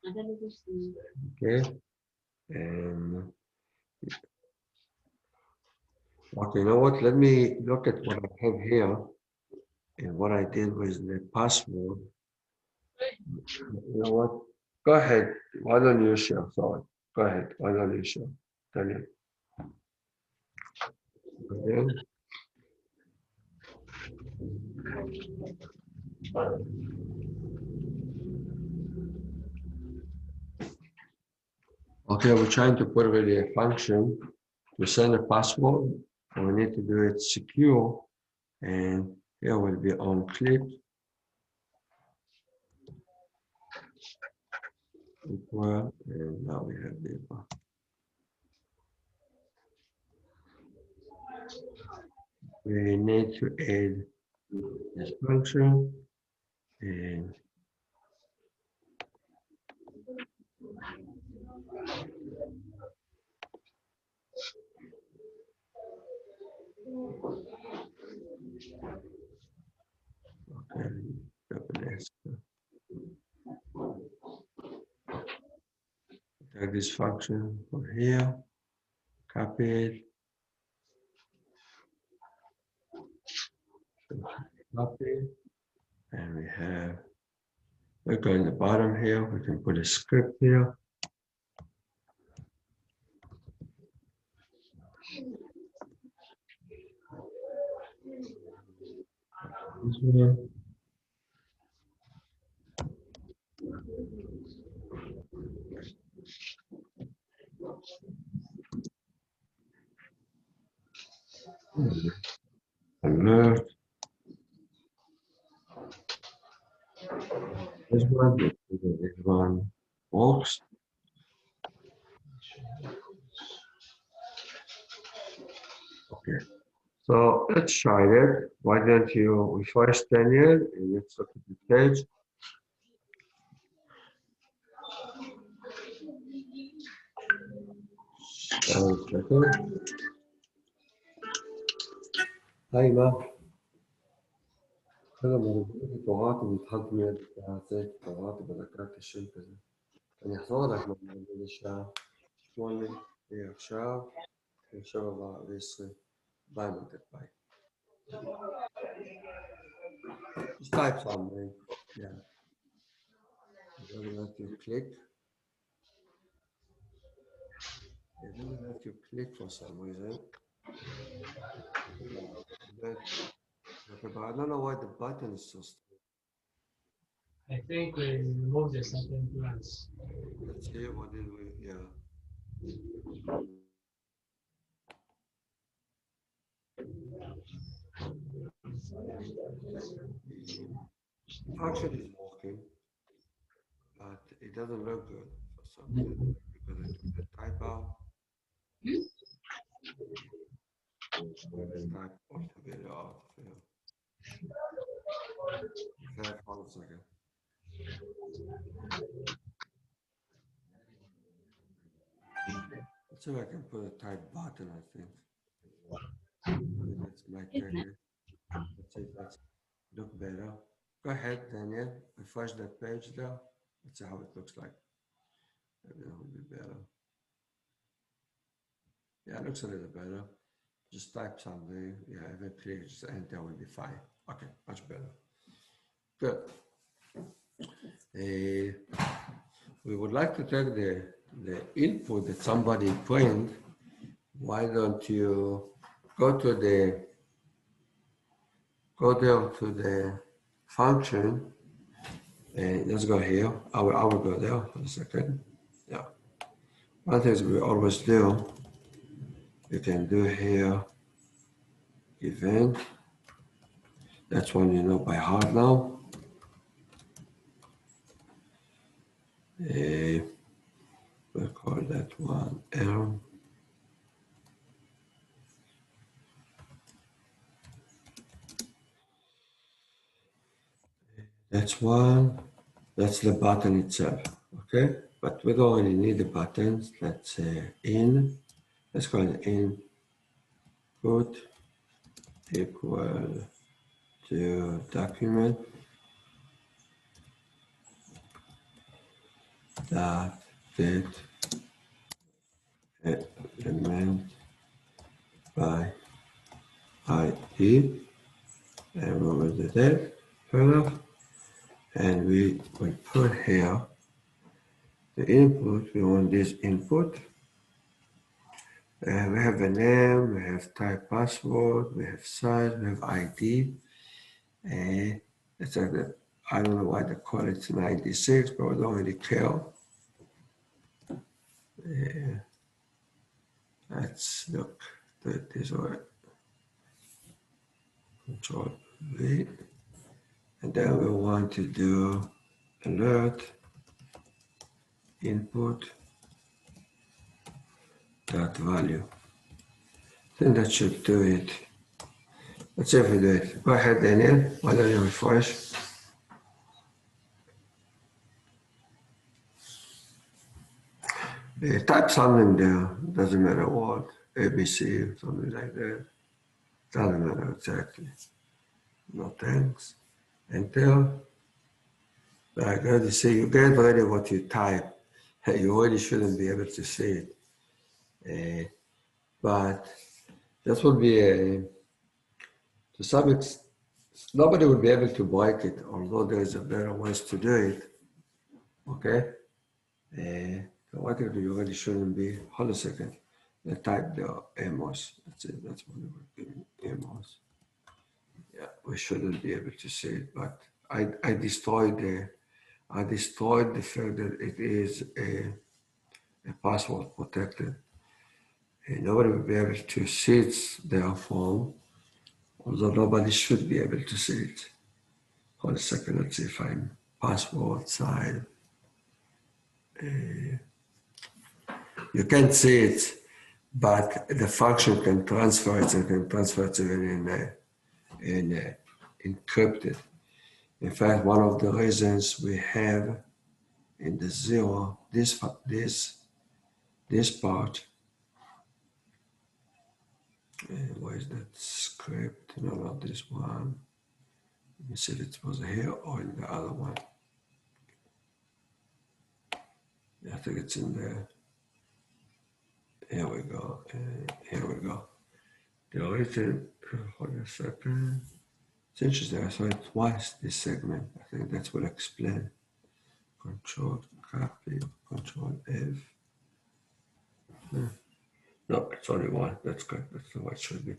Okay, and okay, you know what? Let me look at what I have here and what I did with the password. You know what? Go ahead. Why don't you share? Sorry. Go ahead. Why don't you share? Tell you. Again. Okay, we're trying to put really a function to send a password, and we need to do it secure. And here will be on click equal, and now we have the we need to add this function and okay, double S. Take this function from here, copy it, copy, and we have, we go in the bottom here, we can put a script here. This one. Alert. This one works. Okay, so let's try it. Why don't you refresh Daniel and let's look at the page. Second. Hi, Ma. أنا مربوط توقعت بيتحط من ذات توقعت بذكرك الشيء كذا كان يحصل لك من الشعب شوية هي شعب شعب بيصير دايما تتبعي just type something yeah it doesn't let you click it doesn't let you click for some reason but I don't know why the button is so strong. I think we removed the second class. Let's see what did we yeah the function is working but it doesn't look good for some reason because I took the type out. Let's type altogether out of here. Okay, hold on a second. Let's see if I can put a type button, I think. Maybe that's my take. Let's see if that's look better. Go ahead, Daniel. Refresh that page there. Let's see how it looks like. Maybe that will be better. Yeah, it looks a little better. Just type something. Yeah, if I click just enter will be fine. Okay, much better. Good. Uh, we would like to take the input that somebody print. Why don't you go to the go there to the function and let's go here. I will go there for a second. Yeah. One thing we always do, you can do here event. That's one you know by heart now. We'll call that one L. That's one. That's the button itself. Okay. But we don't really need the buttons. Let's say in. Let's call it input equal to document. dot get element by ID, and we will do that further, and we will put here the input. We want this input. We have a name, we have type password, we have size, we have ID. It's like that. I don't know why they call it 96, but we don't really care. Let's look at this way. Control V. And then we want to do alert input dot value. I think that should do it. Let's see if we do it. Go ahead, Daniel. Why don't you refresh? Type something there. Doesn't matter what. ABC, something like that. Doesn't matter exactly. No thanks. Enter. Like you see, you get ready what you type. You really shouldn't be able to see it. But that would be to some extent, nobody will be able to break it, although there is a better ways to do it. Okay? What if you really shouldn't be? Hold a second. Let's type the Amos. That's it. That's what we're doing. Amos. Yeah, we shouldn't be able to see it, but I destroyed the fact that it is a password protected. And nobody will be able to see it therefore, although nobody should be able to see it. Hold a second, let's see if I'm password side. You can't see it, but the function can transfer it and can transfer it in encrypted. In fact, one of the reasons we have in the zero this part. Where is that script? No, not this one. Let me see if it was here or in the other one. I think it's in there. Here we go. Here we go. The origin, hold a second. It's interesting. I saw it twice, this segment. I think that's what I explain. Control copy, Control F. No, it's only one. That's good. That's the way it should be.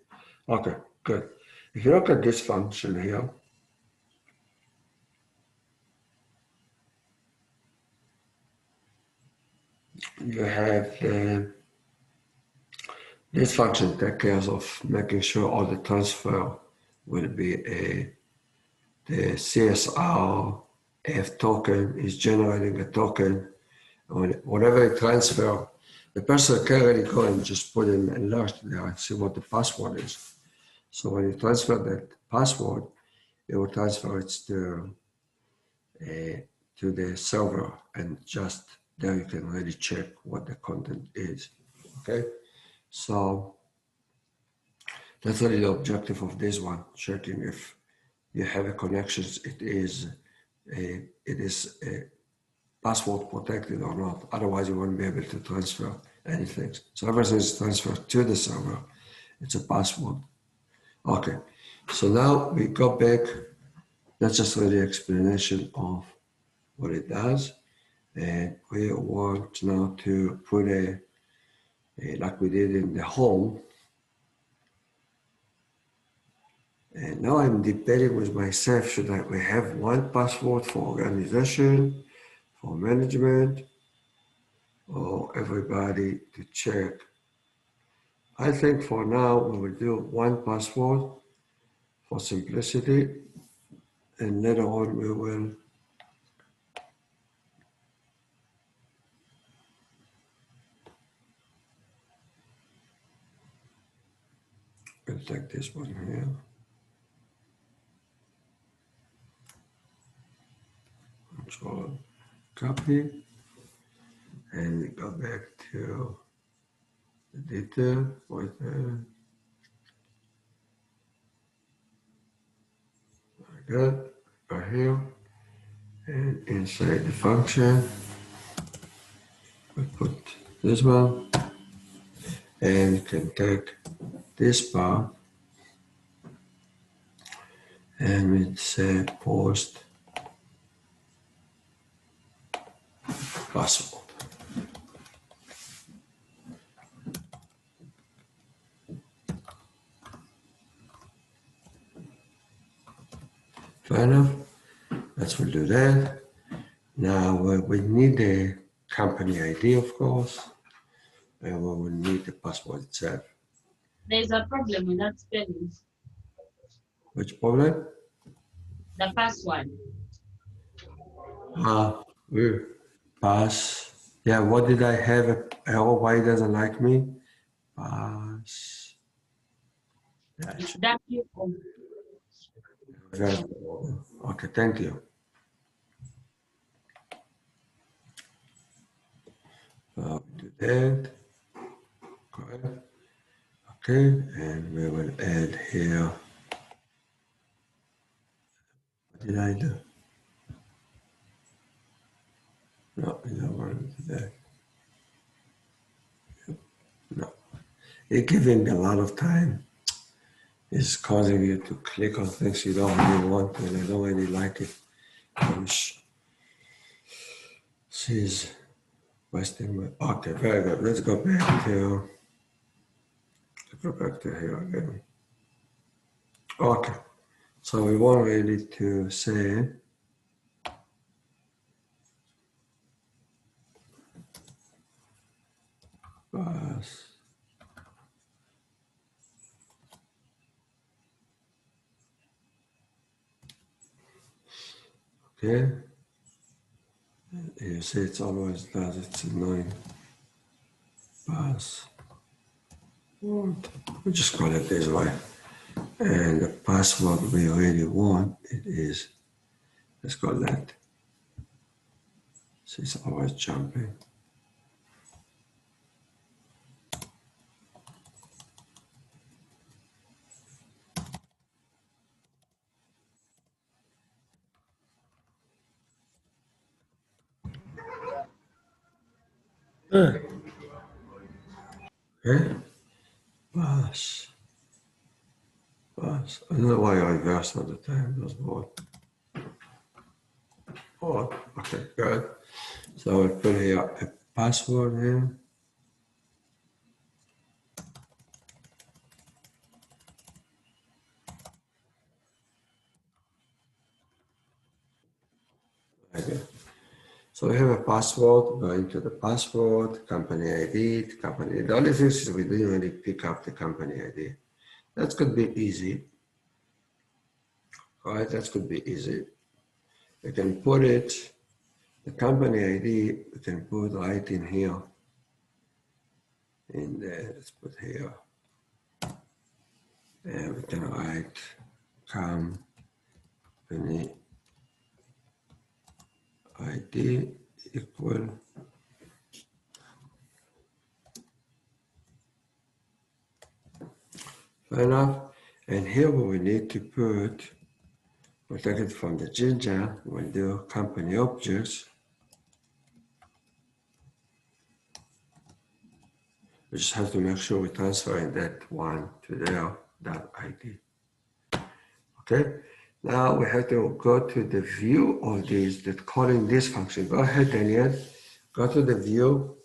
Okay, good. If you look at this function here, you have this function takes care of making sure all the transfer will be the CSRF token is generating a token. Whatever you transfer, the person can really go and just put in an alert there and see what the password is. So when you transfer that password, it will transfer it to the server, and just there you can really check what the content is. Okay, so that's really the objective of this one, checking if you have a connections, it is a password protected or not. Otherwise, you won't be able to transfer anything. So everything is transferred to the server. It's a password. Okay, so now we go back. That's just really explanation of what it does. And we want now to put like we did in the home. And now I'm debating with myself, should we have one password for organization, for management, or everybody to check? I think for now we will do one password for simplicity, and later on we will we'll take this one here. Control copy, and we go back to the detail with like that, right here, and inside the function we put this one, and you can take this part and we say post password. Fair enough. Let's do that. Now we need the company ID, of course, and we will need the password itself. There's a problem with that spelling. Which problem? The first one. We pass. Yeah, what did I have? Oh, why it doesn't like me? Pass. Yeah, It's that you. okay, thank you. Do that. Correct. Okay, and we will add here. What did I do? No, I don't want to do that. No. It's giving a lot of time. It's causing you to click on things you don't really want, and I don't really like it. She's wasting my. Okay, very good. Let's go back to here again. Okay, so we want really to say pass. Okay. You see, it's always does. It's annoying. Pass. We just call it this way. And the password we really want it is. Let's call that. So it's always jumping. Okay. Pass. Pass. I don't know why I reverse all the time. Those both. Oh, okay, good. So I put here a password here. Okay. So we have a password, going to the password, company ID, company. The only thing is we didn't really pick up the company ID. That could be easy. All right, that could be easy. We can put it, the company ID, we can put right in here. In there, let's put here. And we can write company ID equal fair enough. And here we need to put, we'll take it from the Jinja, we'll do company objects. We just have to make sure we transfer that one to there, that ID. Okay, now we have to go to the view of this, that calling this function. Go ahead, Daniel. Go to the view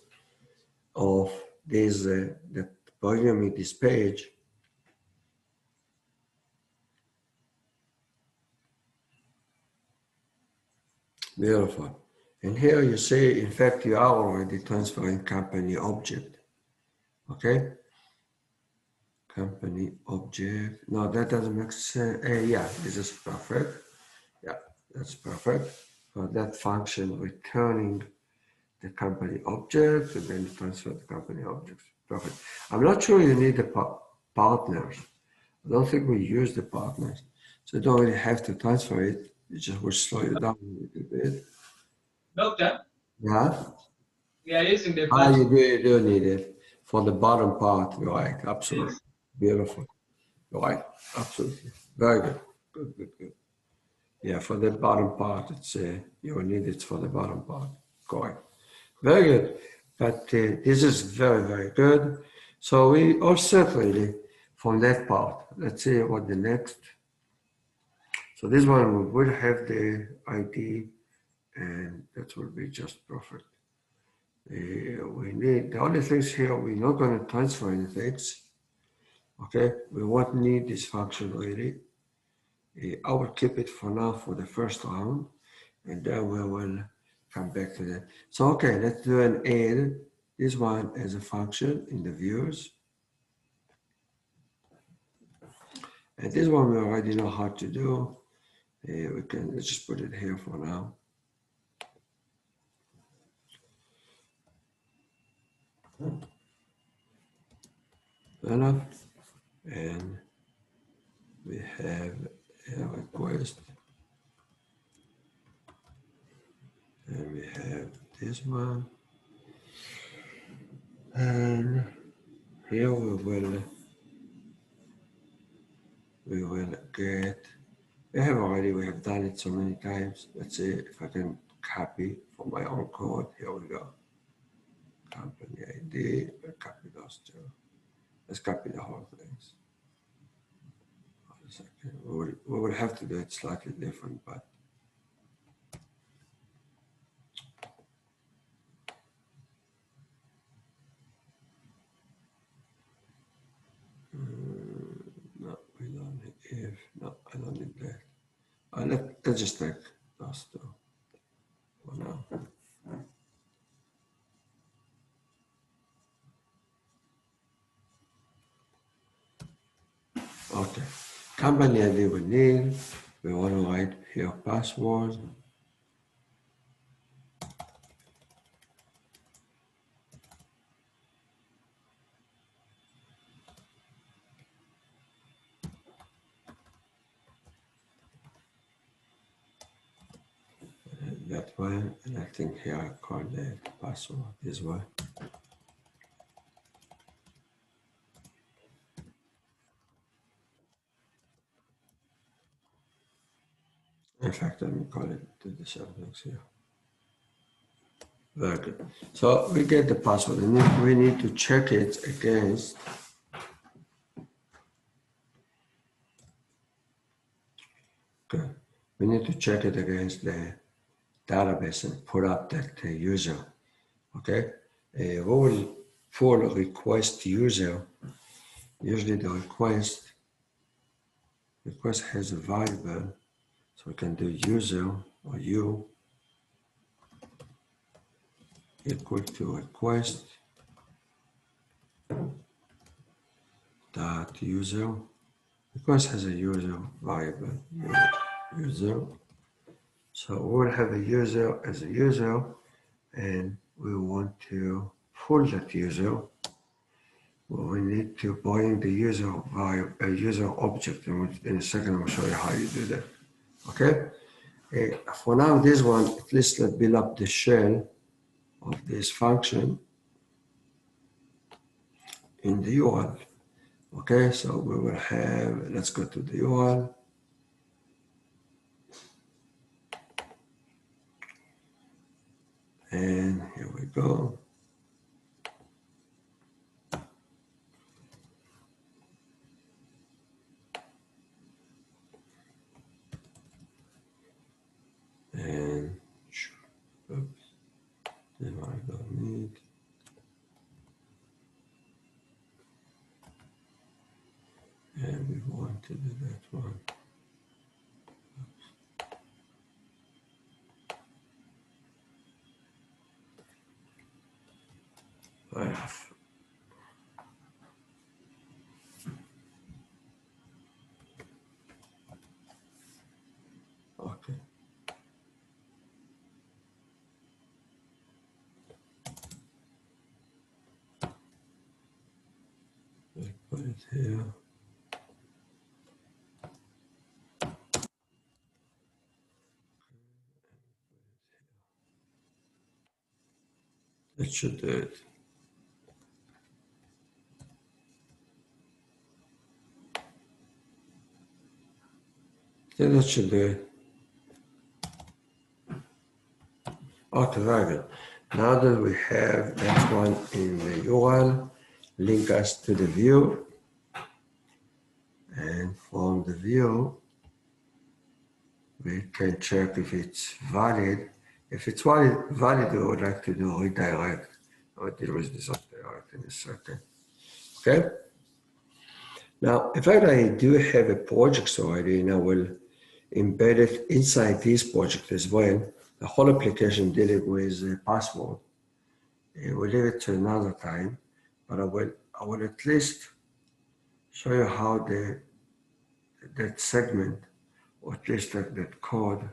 of this, that bringing me this page. Beautiful. And here you see, in fact, you are already transferring company object. Okay? Company object. No, that doesn't make sense. Yeah, this is perfect. Yeah, that's perfect. For that function, returning the company object, and then transfer the company objects. Perfect. I'm not sure you need the partners. I don't think we use the partners. So you don't really have to transfer it. You just will slow you down a little bit. Doctor, Yeah? we are using the You do need it. For the bottom part, you're right. Absolutely. Yes. Beautiful. You're right. Absolutely. Very good. Good, good, good. Yeah, for the bottom part, it's you will need it for the bottom part. Correct. Very good. But this is very, very good. So we all set really from that part. Let's see what the next. So this one we will have the ID, and that will be just perfect. We need the only things here, we're not going to transfer anything. Okay, we won't need this function really. I will keep it for now for the first round, and then we will come back to that. So okay, let's do an add this one as a function in the views. And this one we already know how to do. Let's just put it here for now. Enough. And we have a request. And we have this one. And here we will get, we have done it so many times. Let's see if I can copy from my own code. Here we go. Company ID, copy those two. Let's copy the whole things. One second. We will have to do it slightly different, but no, we don't need if. No, I don't need that. Let's just take those two for now. Okay. Company ID we need. We want to write here password. That one, and I think here I call the password this one. In fact, let me call it to the subjects here. Very good. So we get the password, and we need to check it against. Okay. We need to check it against the database and put up that user. Okay. We will for a request user. Usually the request has a variable, so we can do user or u equal to request dot user. Request has a user variable user. So we'll have a user as a user, and we want to pull that user. Well, we need to bring the user variable, a user object, and in a second I'll show you how you do that. Okay. For now, this one, at least let's build up the shell of this function in the URL. Okay, so we will have, let's go to the URL. And here we go. And oops, this one I don't need. And we want to do that one. Okay. Let's put it here. That should do it. Yeah, that should do it. Okay, very good. Now that we have that one in the URL, link us to the view. And from the view, we can check if it's valid. If it's valid, we would like to do redirect. I'll deal with this redirect in a second. Okay? Now, in fact, I do have a project already, and I will embed it inside this project as well. The whole application dealing with the password. We'll leave it to another time, but I will at least show you how that segment, or at least that code.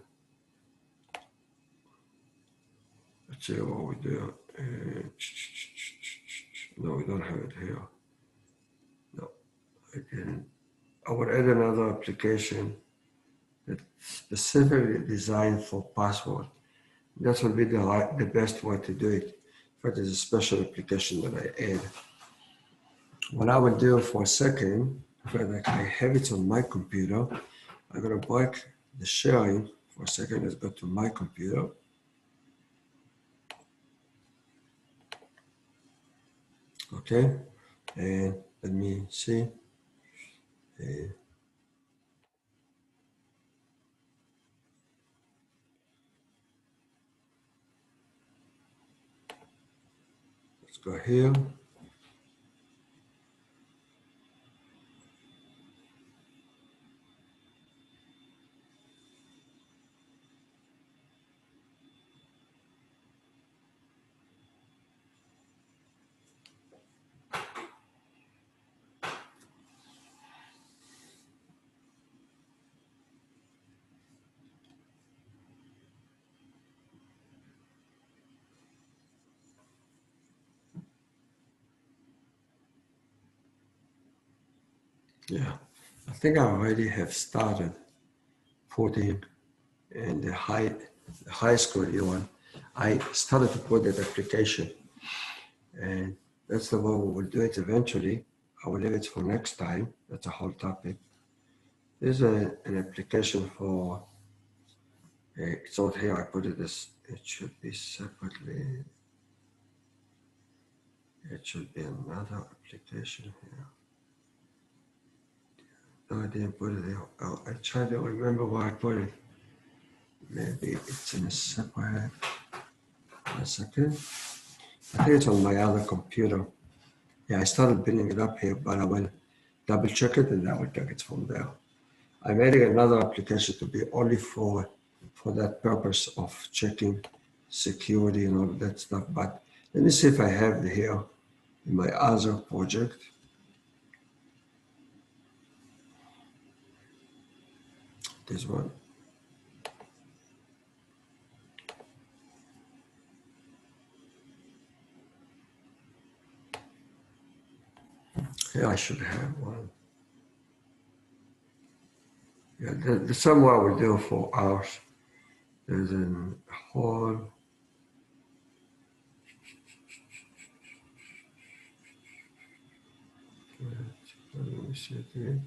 Let's see what we do. No, we don't have it here. No, I didn't. I will add another application that's specifically designed for password. That will be the best way to do it. In fact, there's a special application that I add. What I will do for a second, in fact, I have it on my computer. I'm going to break the sharing for a second. Let's go to my computer. Okay, and let me see. Let's go here. Yeah, I think I already have started putting in the high school one. I started to put that application, and that's the way we will do it eventually. I will leave it for next time. That's a whole topic. There's an application for, it's out here. I put it as, it should be separately. It should be another application here. No, I didn't put it there. Oh, I tried to remember where I put it. Maybe it's in a separate. A second. I think it's on my other computer. Yeah, I started building it up here, but I will double check it and I will take it from there. I made another application to be only for that purpose of checking security and all of that stuff. But let me see if I have it here in my other project. This one. Yeah, I should have one. Yeah, the somewhere we'll do for ours. There's a whole. Let me see it here.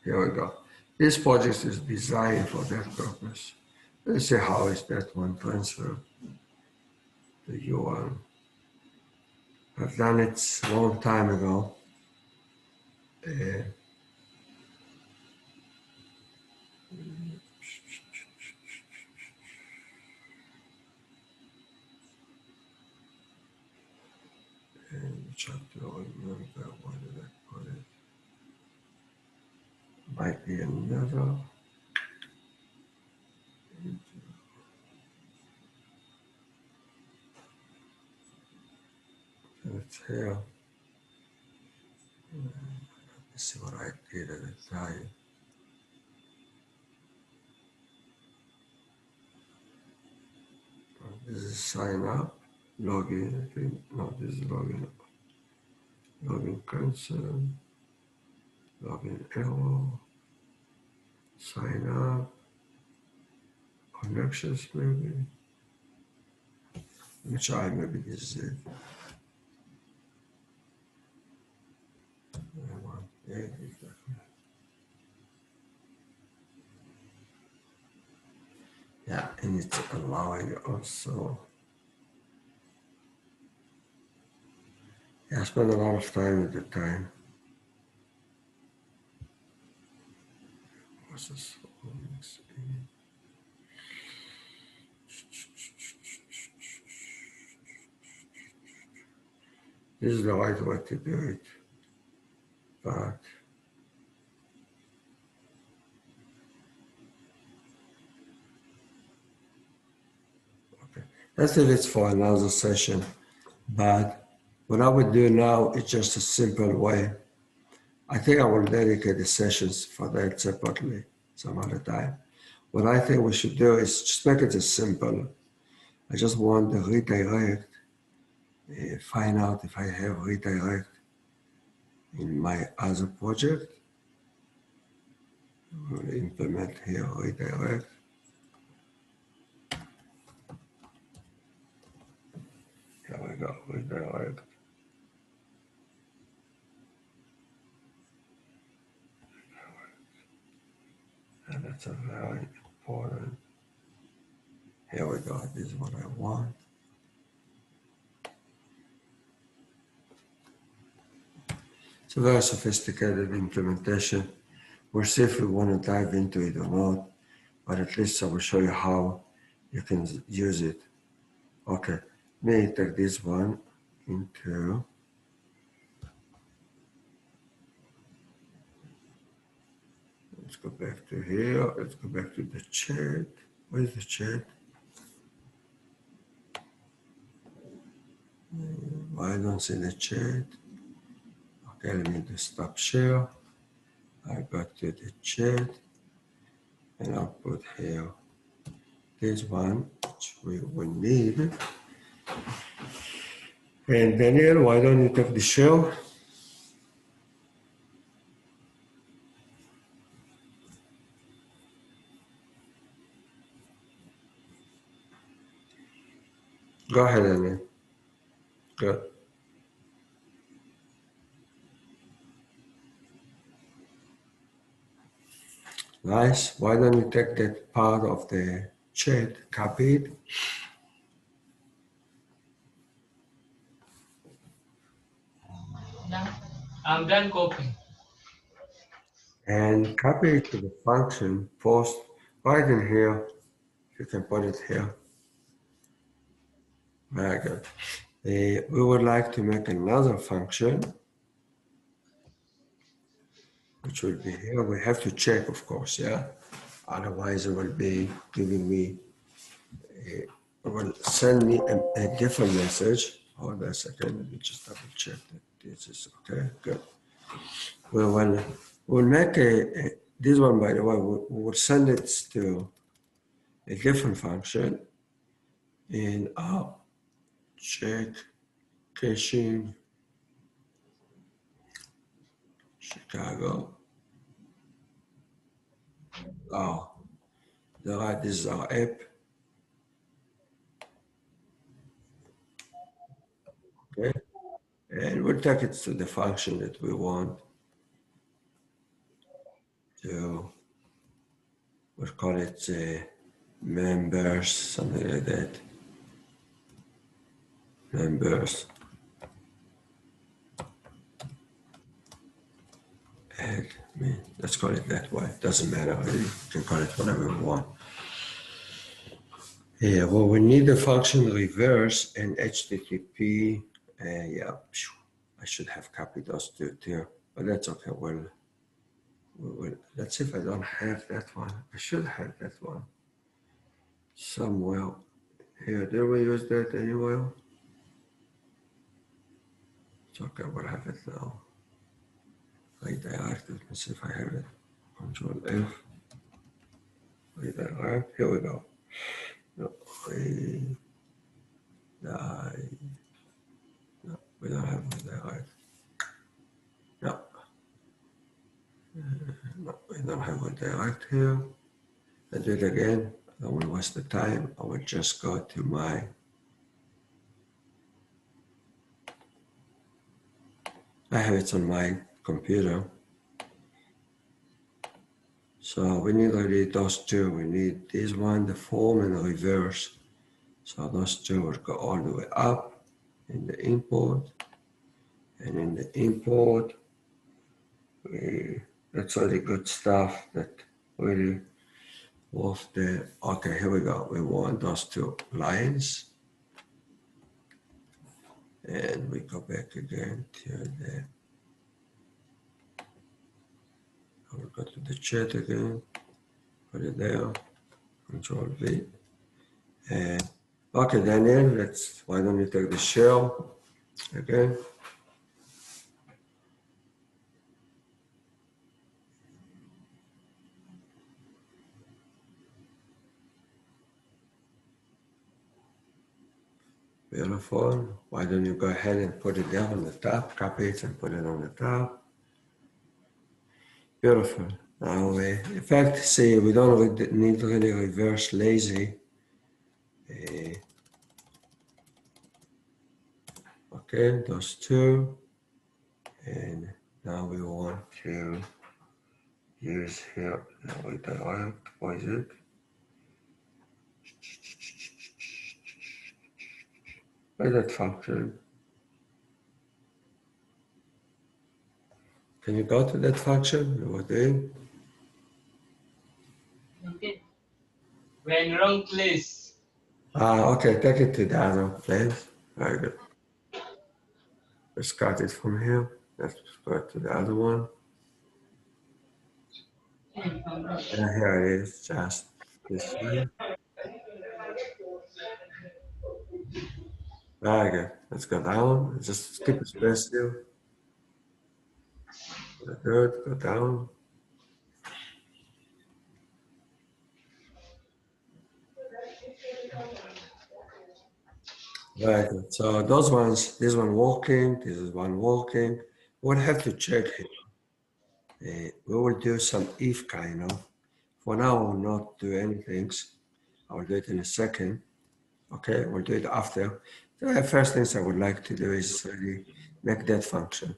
Here we go. This project is designed for that purpose. Let's see how is that one transferred to URL. I've done it a long time ago. And try to remember where did I put it. Might be another. It's here. Let's see what I did at the time. This is sign up, login. I think no, this is login. Login cancel, login error, sign up, connections maybe. Let me try, maybe this is it. Yeah, exactly. Yeah, and it's allowing also. I spent a lot of time at the time. What's this? This is the right way to do it, but okay. Let's leave it for another session. But what I would do now is just a simple way. I think I will dedicate the sessions for that separately some other time. What I think we should do is just make it as simple. I just want the redirect, find out if I have redirect in my other project. We'll implement here redirect. Here we go, redirect. And that's a very important. Here we go, this is what I want. It's a very sophisticated implementation. We'll see if we want to dive into it or not, but at least I will show you how you can use it. Okay, let me take this one into, let's go back to here, let's go back to the chat. Where's the chat? I don't see the chat. Okay, let me just stop share. I go to the chat and I'll put here this one, which we will need. And Daniel, why don't you take the show? Go ahead, Daniel. Good. Nice. Why don't you take that part of the chat, copy it? I'm done copying. And copy it to the function post right in here. You can put it here. Very good. We would like to make another function, which will be here. We have to check, of course, yeah? Otherwise, it will be giving me, it will send me a different message. Hold on a second, let me just double check that this is okay, good. We'll make this one, by the way, we will send it to a different function in our check caching Chicago. Oh, this is our app. Okay, and we'll take it to the function that we want to, we'll call it members, something like that. Members. And let's call it that way. Doesn't matter. You can call it whatever you want. Yeah, well, we need the function reverse and HTTP. Yeah, I should have copied those two here, but that's okay. Well, let's see if I don't have that one. I should have that one somewhere here. Did we use that anywhere? It's okay. We'll have it now. Redirect. Let me see if I have it. Control F. Redirect. Here we go. No, no, we don't have redirect. No. No, we don't have redirect here. I'll do it again. I don't want to waste the time. I will just go to my I have it on my computer. So we need already those two. We need this one, the form, and the reverse. So those two will go all the way up in the import. And in the import, that's all the good stuff that really was the, okay, here we go. We want those two lines. And we go back again to the, I will go to the chat again, put it there, Control V. And okay, Daniel, why don't you take the shell again? Beautiful. Why don't you go ahead and put it there on the top, copy it and put it on the top. Beautiful. Now, in fact, see, we don't need really reverse lazy. Okay, those two. And now we want to use here, redirect, what is it? By that function. Can you go to that function we were doing? Okay. We're in wrong place. Okay, take it to the other place. Very good. Let's cut it from here. Let's go to the other one. And here it is, just this way. Very good. Let's go down. Just skip a space here. Good. Go down. Very good. So those ones, this one walking, this is one walking. We'll have to check here. We will do some if kind of. For now, I will not do anything. I will do it in a second. Okay, we'll do it after. The first things I would like to do is really make that function.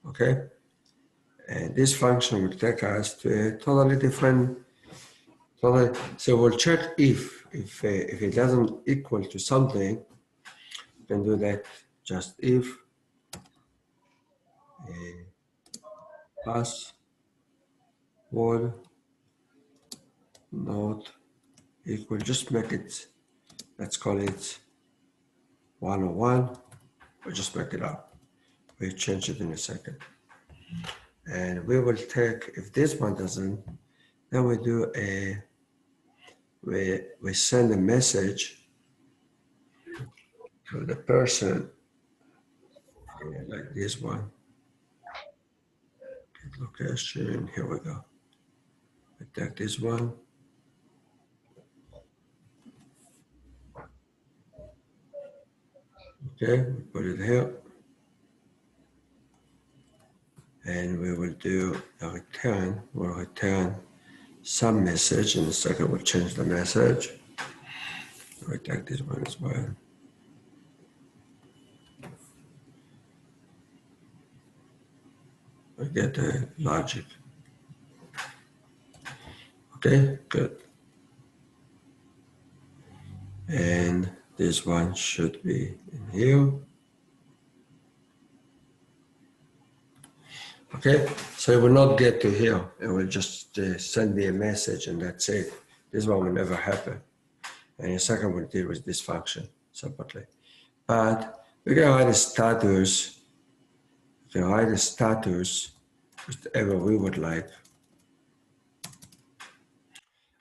Okay, and this function will take us to a totally different. So we'll check if it doesn't equal to something, you can do that. Just if pass word not equal, just make it. Let's call it 101. We'll just make it up. We'll change it in a second. And we will take, if this one doesn't, then we do we send a message to the person like this one. Get location, here we go. We take this one. Okay, we put it here. And we will do a return. We'll return some message. In a second, we'll change the message. We take this one as well. We get the logic. Okay, good. And this one should be in here. Okay, so it will not get to here. It will just send me a message and that's it. This one will never happen. And in second, we'll deal with this function separately. But we can write a status. We can write a status, whatever we would like.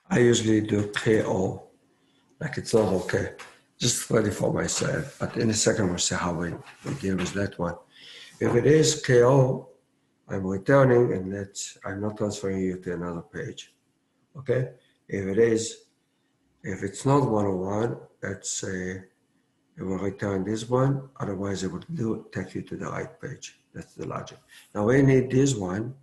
I usually do KO, like it's not okay. Just ready for myself. But in a second, we'll see how we deal with that one. If it is KO, I'm returning and I'm not transferring you to another page. Okay? If it's not 101, it will return this one. Otherwise, it will take you to the right page. That's the logic. Now we need this one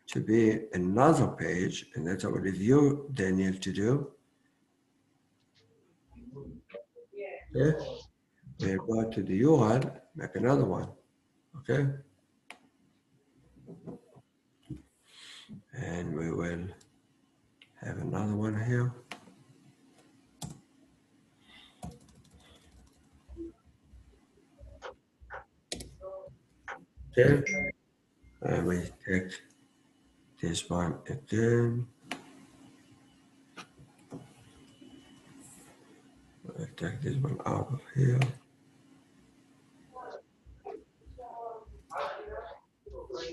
to be another page, and that's what I leave you, Daniel, to do. Okay? We go to the URL, make another one. Okay? And we will have another one here. Okay, and we take this one again. I take this one out of here.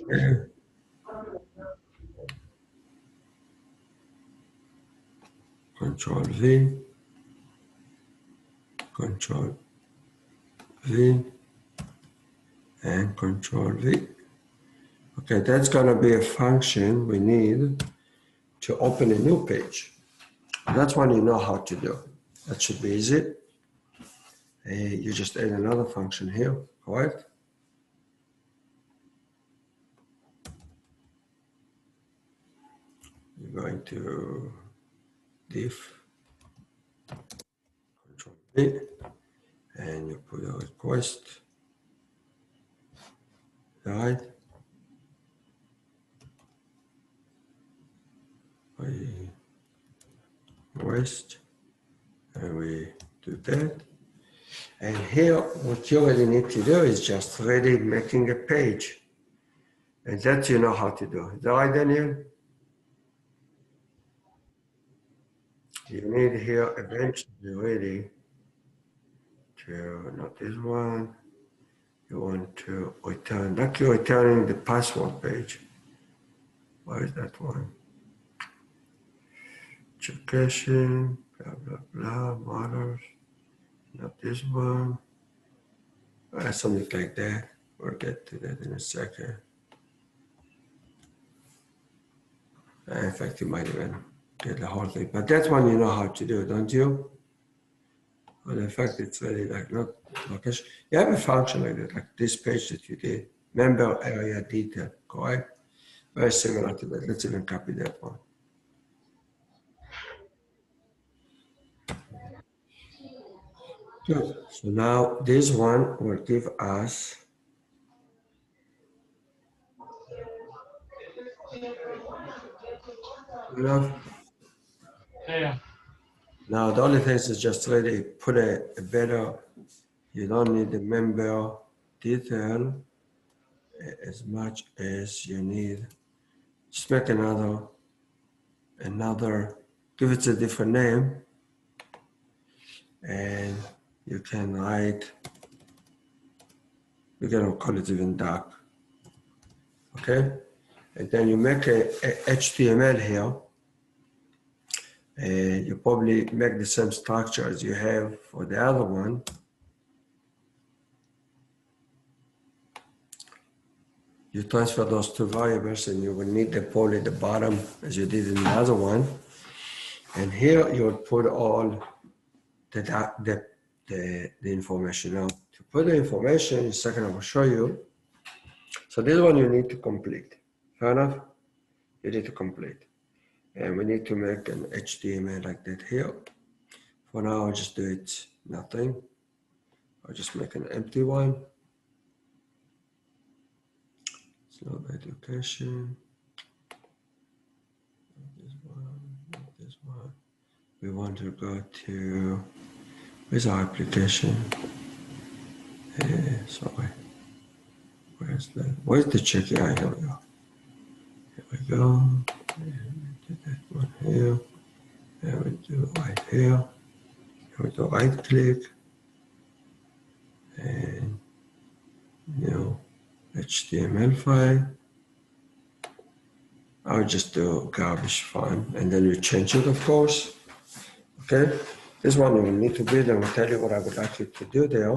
Okay. Control V, Control V, and Control V. Okay, that's gonna be a function we need to open a new page. That's one you know how to do. That should be easy. You just add another function here, correct? You're going to diff, Control V, and you put a request, right? We request, and we do that. And here, what you really need to do is just really making a page. And that you know how to do. Is that right, Daniel? You need here eventually really to, not this one, you want to return, like you're returning the password page. Where is that one? Education, blah, blah, blah, models, not this one. Something like that. We'll get to that in a second. In fact, you might even get the whole thing. But that one you know how to do, don't you? Well, in fact, it's really like not location. You have a function like that, like this page that you did, member area detail, correct? Very similar to that. Let's even copy that one. Good. So now this one will give us enough. Yeah. Now the only thing is just really put a better, you don't need the member detail as much as you need. Just make another, give it a different name, and you can write, we're gonna call it even dark, okay? And then you make a HTML here, and you probably make the same structure as you have for the other one. You transfer those two variables and you will need the probably the bottom as you did in the other one. And here you will put all the information. Now to put the information, in a second I will show you. So this one you need to complete. Fair enough? You need to complete. And we need to make an HTML like that here. For now, I'll just do it nothing. I'll just make an empty one. It's not education. Not this one, not this one. We want to go to, where's our application? Sorry. Where's the check? Yeah, here we go. Here we go. And do that one here. And we do right here. Here we go, right click. And new HTML file. I'll just do garbage file and then you change it, of course. Okay, this one you will need to build and I'll tell you what I would like you to do there.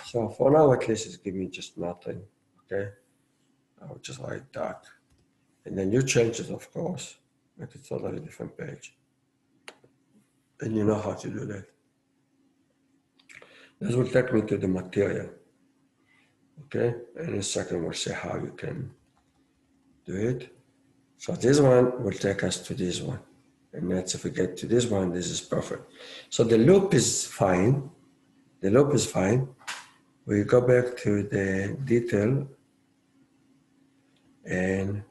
So for now, at least it's giving me just nothing. Okay, I'll just write dark and then you change it, of course, make it totally different page. And you know how to do that. This will take me to the material. Okay, and in a second we'll see how you can do it. So this one will take us to this one. And that's if we get to this one, this is perfect. So the loop is fine. The loop is fine. We go back to the detail and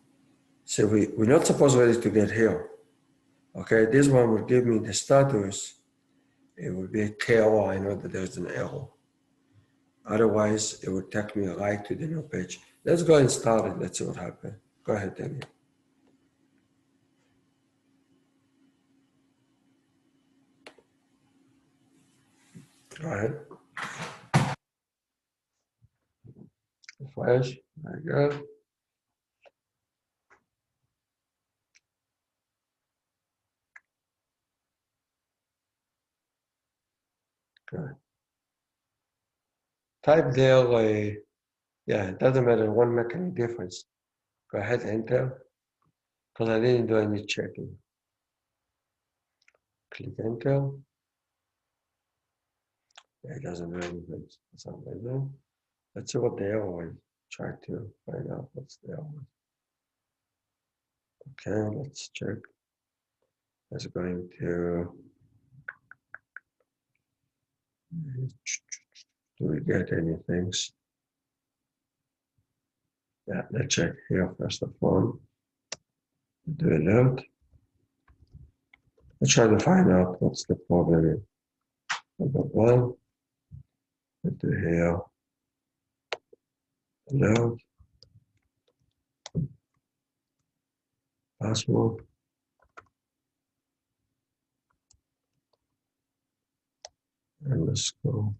so we're not supposed really to get here. Okay, this one will give me the status. It will be a KO. I know that there's an error. Otherwise, it would take me right to the new page. Let's go and start it. Let's see what happens. Go ahead, Daniel. Go ahead. Refresh. Very good. Good. Type there, yeah, it doesn't matter. It won't make any difference. Go ahead, enter. Because I didn't do any checking. Click enter. Yeah, it doesn't do anything for some reason. Let's see what the error is. Try to find out what's the error. Okay, let's check. It's going to. Do we get anything? Yeah, let's check here first of all. Do alert. Let's try to find out what's the problem. Number one. Do here. Alert. Password. And let's go.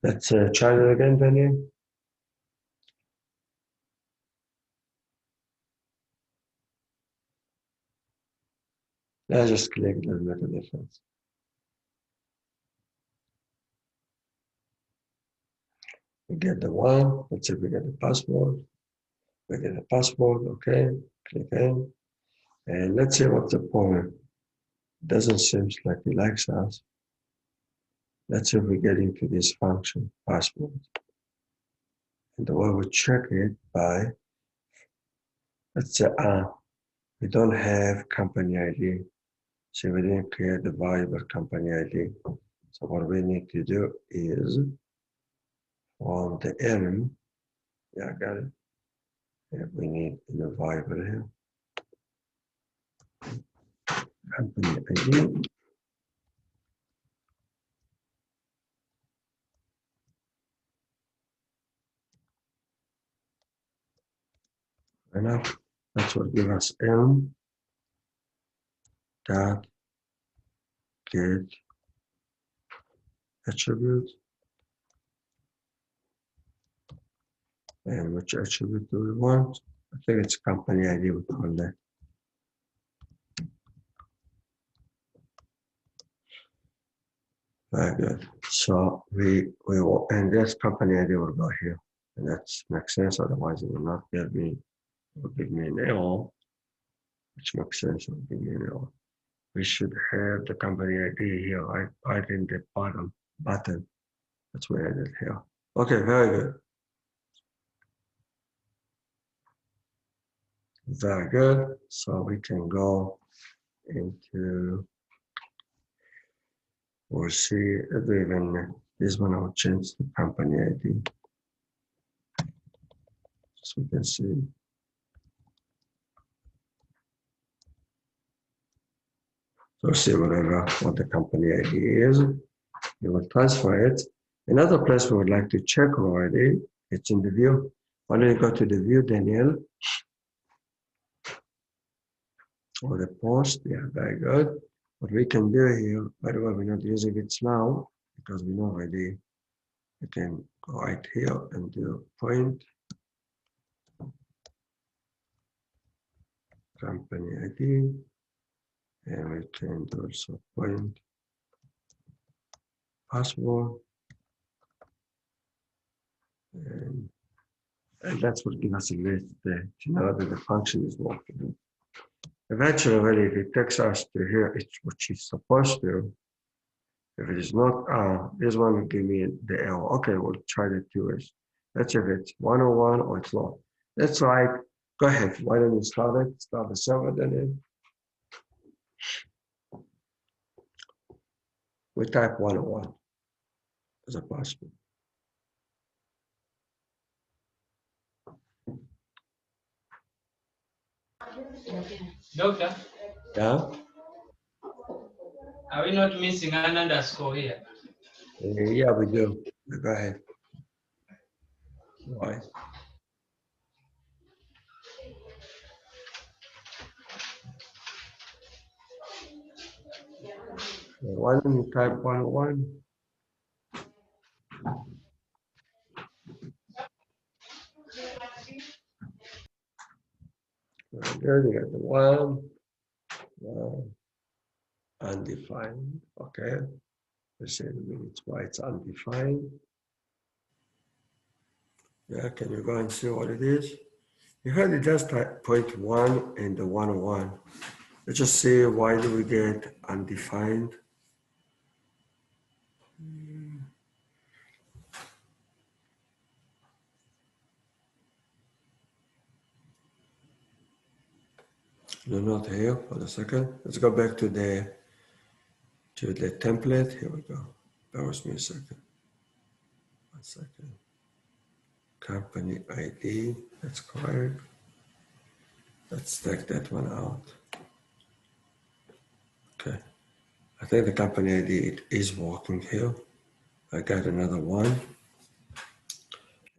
Let's try it again, Daniel. Let's just click, doesn't make a difference. We get the one. Let's see if we get the password. We get the password. Okay. Click in. And let's see what's the problem. Doesn't seem like he likes us. Let's see if we get into this function, password. And the way we check it by, let's say, we don't have company ID. So we didn't create the variable company ID. So what we need to do is on the M, yeah, I got it. Yeah, we need the variable here. Company ID. Enough. That's what gives us M dot get attribute. And which attribute do we want? I think it's company ID we call that. Very good. So we will, and this company ID will go here. And that makes sense. Otherwise, it will not give me, it will give me an error, which makes sense. It will give me an error. We should have the company ID here, right in the bottom button. That's where it is here. Okay, very good. Very good. So we can go into, we'll see if even this one will change the company ID. So we can see. So see what the company ID is. You will transfer it. Another place we would like to check already, it's in the view. Why don't you go to the view, Daniel? Or the post, yeah, very good. What we can do here, by the way, we're not using it now because we know already. We can go right here and do point company ID, and we can do also point password, and that's what gives us a list to know that the function is working. Eventually, really, if it takes us to here, it's what it's supposed to. If it is not, this one will give me the error. Okay, we'll try the two ways. Let's see if it's 101 or it's not. That's right. Go ahead. Why don't you start it? Start the server, then we type 101 as a password. Doctor, Yeah. are we not missing an underscore here? Yeah, we do. Go ahead. Why? Why don't you type 101? There you got the one. Undefined. Okay. Let's say it's why it's undefined. Yeah, can you go and see what it is? You heard it just type 0.1 and the 101. Let's just see why do we get undefined. No, not here. For a second. Let's go back to the template. Here we go. Bear with me a second. 1 second. Company ID. That's correct. Let's take that one out. Okay. I think the company ID it is working here. I got another one.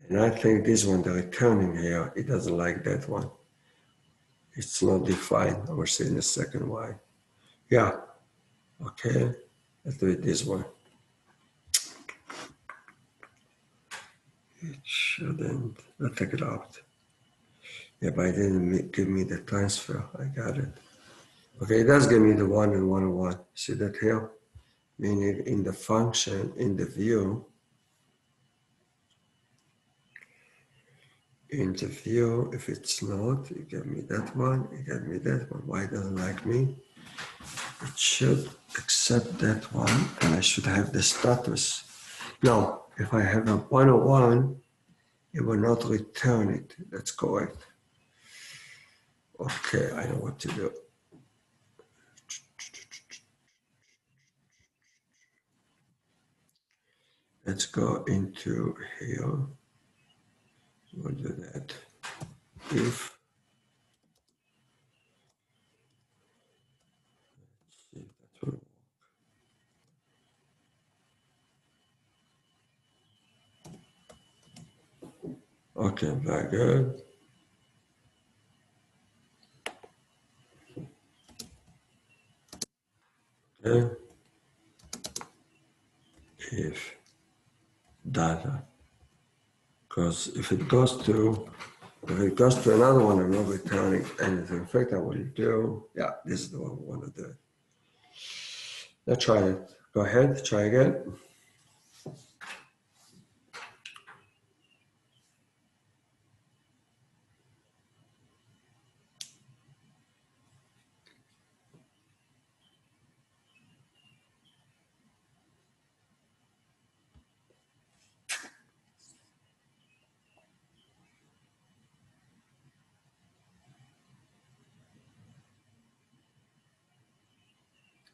And I think this one, the returning here, it doesn't like that one. It's not defined. I will see in a second why. Yeah. Okay. Let's do it this one. It shouldn't. I'll take it out. Yeah, but it didn't give me the transfer. I got it. Okay, it does give me the 1 and 101. See that here? Meaning in the function, in the view, if it's not, you give me that one, you give me that one. Why it doesn't like me? It should accept that one, and I should have the status. No, if I have a 101, it will not return it. That's correct. Okay, I know what to do. Let's go into here. We'll do that. If that will work. Okay, very good. Okay. If data, because if it goes to another one, I'm not returning anything. In fact, I will do. Yeah, this is the one we want to do. Let's try it. Go ahead, try again.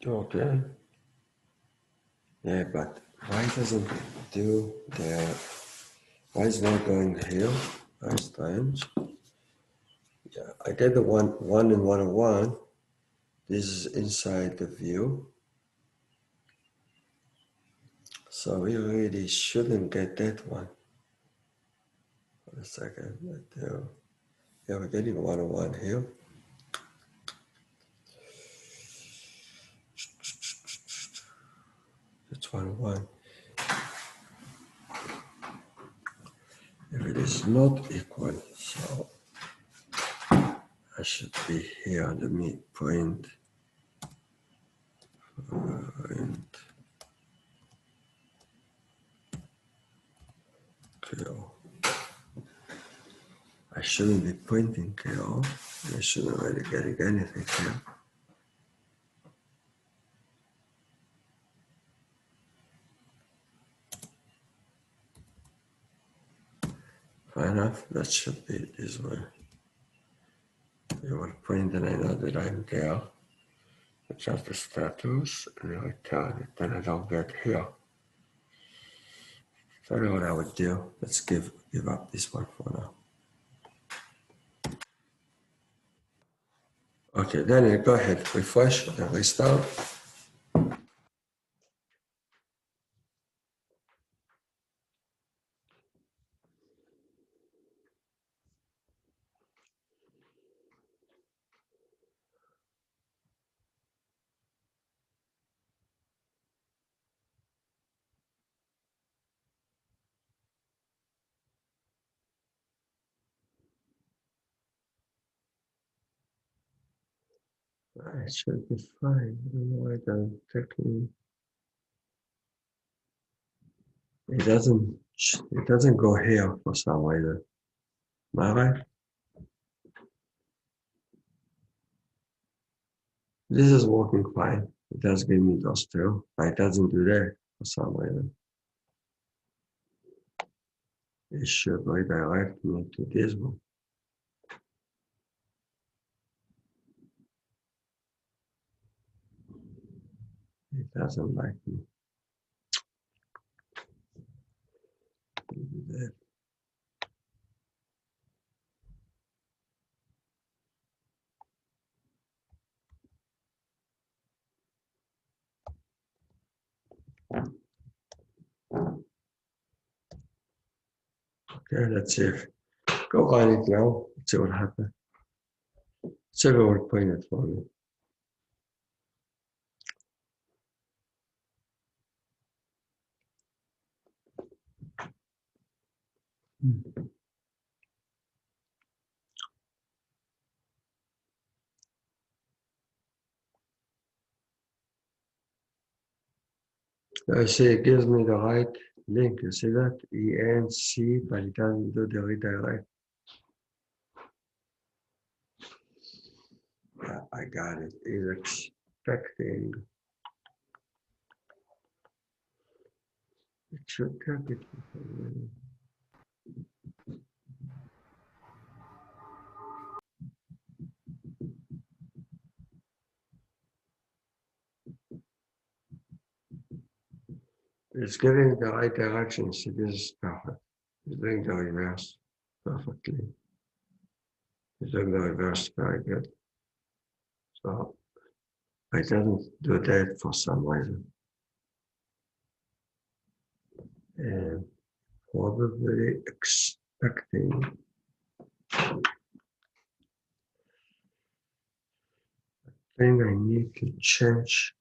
Okay. Yeah, but why doesn't it do the? Why is not going here? Very strange. Yeah, I get the one and 101. This is inside the view. So we really shouldn't get that one. For a second, yeah, we're getting 101 here. That's 101. If it is not equal, so I should be here. Let me print. KO. I shouldn't be printing KO. I shouldn't really getting anything here. Fair enough. That should be this way. You will print and I know that I'm there. Adjust the status and I return it. Then I don't get here. So I know what I would do. Let's give up this one for now. Okay, Daniel, go ahead. Refresh and restart. It should be fine. I don't know why it doesn't take me. It doesn't go here for some reason. Am I right? This is working fine. It does give me those two, but it doesn't do that for some reason. It should redirect me to this one. It doesn't like me. Do that. Okay, let's see. Go run it now. Let's see what happens. Server will point it for me. See, it gives me the right link. You see that? ENC, but it doesn't do the redirect. Yeah, I got it. It's expecting. It should take it. It's giving the right direction. See, this is perfect. It's doing the reverse perfectly. It's doing the reverse very good. So it doesn't do that for some reason. And probably expecting. I think I need to change.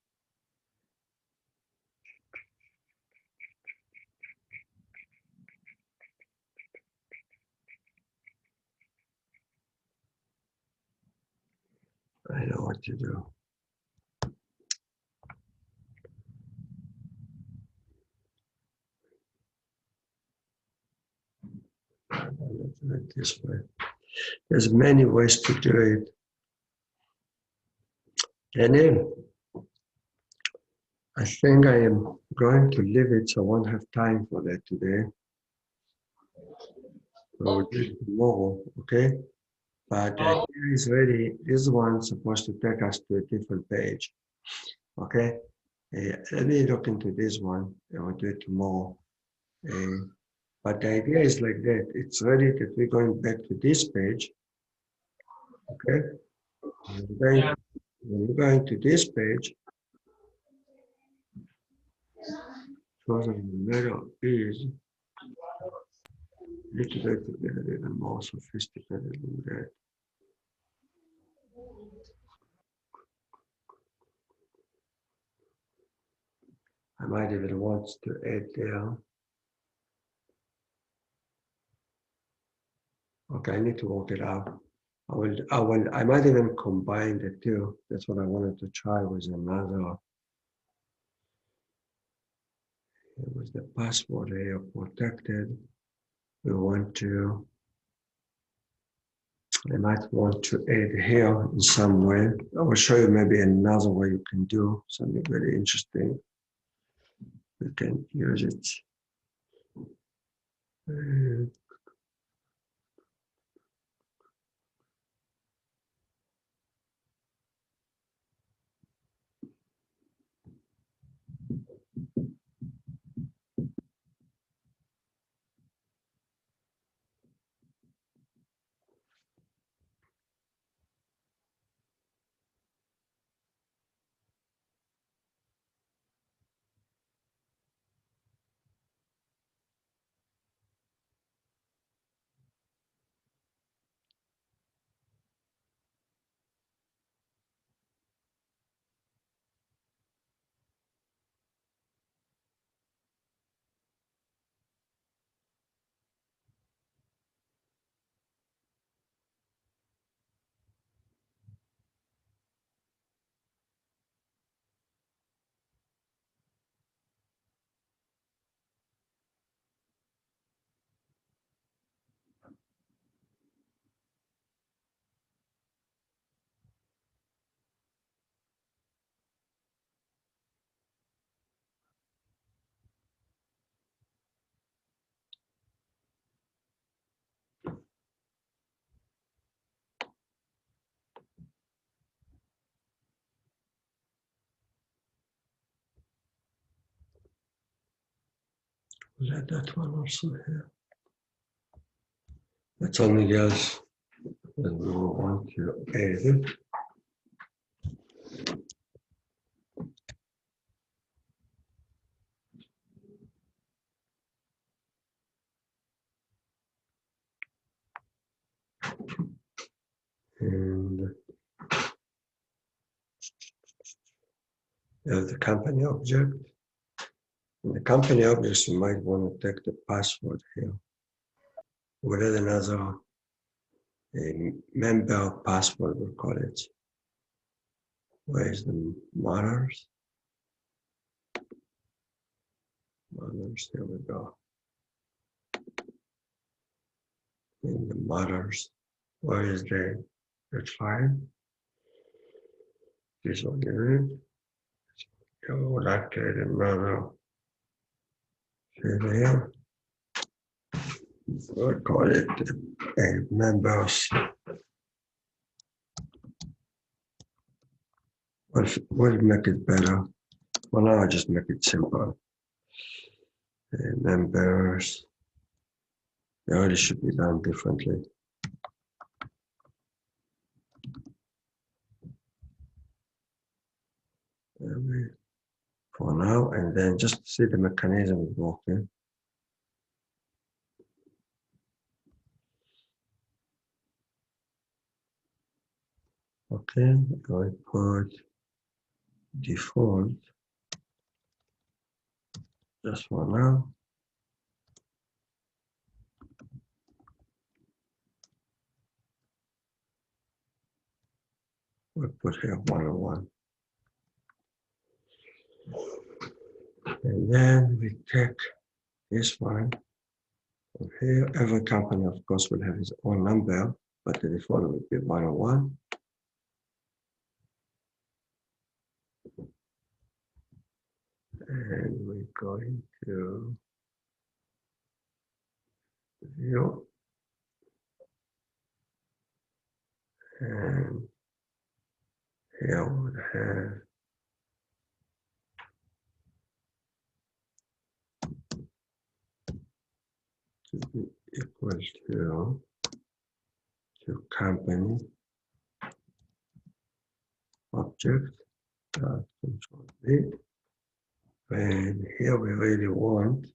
I know what to do. Let's do it this way. There's many ways to do it. And then I think I am going to leave it, so I won't have time for that today. So we'll do it tomorrow, okay? But the idea is ready. This one's supposed to take us to a different page, okay? Let me look into this one, and we'll do it tomorrow. But the idea is like that. It's ready that we're going back to this page, okay? When we're going to this page, because in the middle is a little bit more sophisticated than that. I might even want to add there. Okay, I need to work it out. I might even combine the two. That's what I wanted to try with another. It was the password area protected. We want to, I might want to add here in some way. I will show you maybe another way you can do something very interesting. You can use it. Let that one also here. That's something else that we will want to edit. And there's the company object. In the company objects, you might want to take the password here. We'll add another member password, we'll call it. Where is the mothers? Mothers, here we go. In the mothers, where is the file? This one here. So we'll activate another here. We'll call it members. We'll make it better. Well, now I just make it simple. Members. It already should be done differently. For now, and then just see the mechanism working. Okay, I put default just for now. We'll put here 101. And then we take this one. From here, every company, of course, will have its own number, but the default will be 101. And we're going to view. And here we have to be equal to company object control V. And here we really want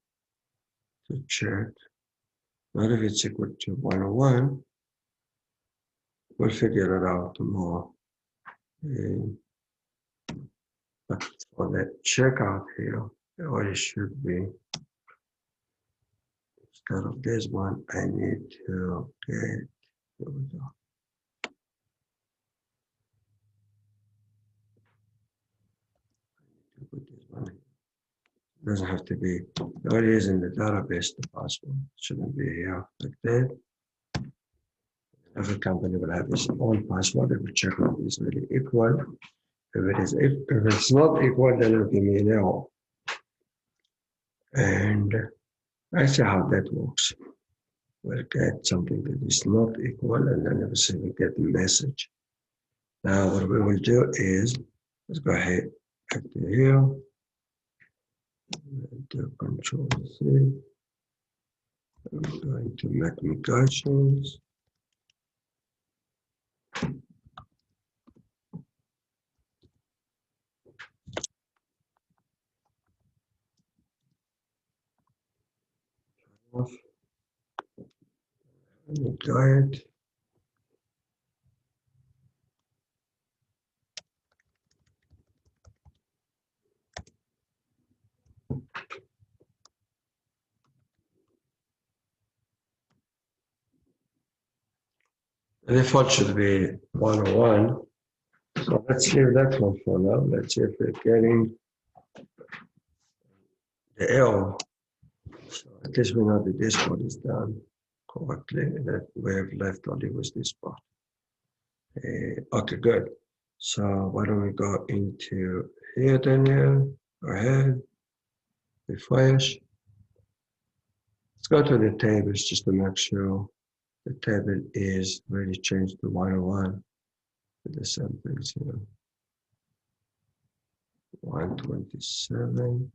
to check not if it's equal to 101. We'll figure it out more. But for the checkout here, what it should be, instead of this one, I need to get, here we go. Put this one. It doesn't have to be, what it is in the database, the password shouldn't be here like that. Every company will have its own password. It will check if it is really equal. If it's not equal, then it will give me an error. And I see how that works. We'll get something that is not equal, and then obviously we get the message. Now what we will do is, let's go ahead back to here. Do Control C. I'm going to make migrations. Guide. The default should be 101. So let's leave that one for now. Let's see if we're getting the error. So at least we know that this one is done correctly, and that we have left only with this part. Okay, good. So why don't we go into here, Daniel? Go ahead, refresh. Let's go to the tables just to make sure the table is really changed to 101 with the same things here. 127.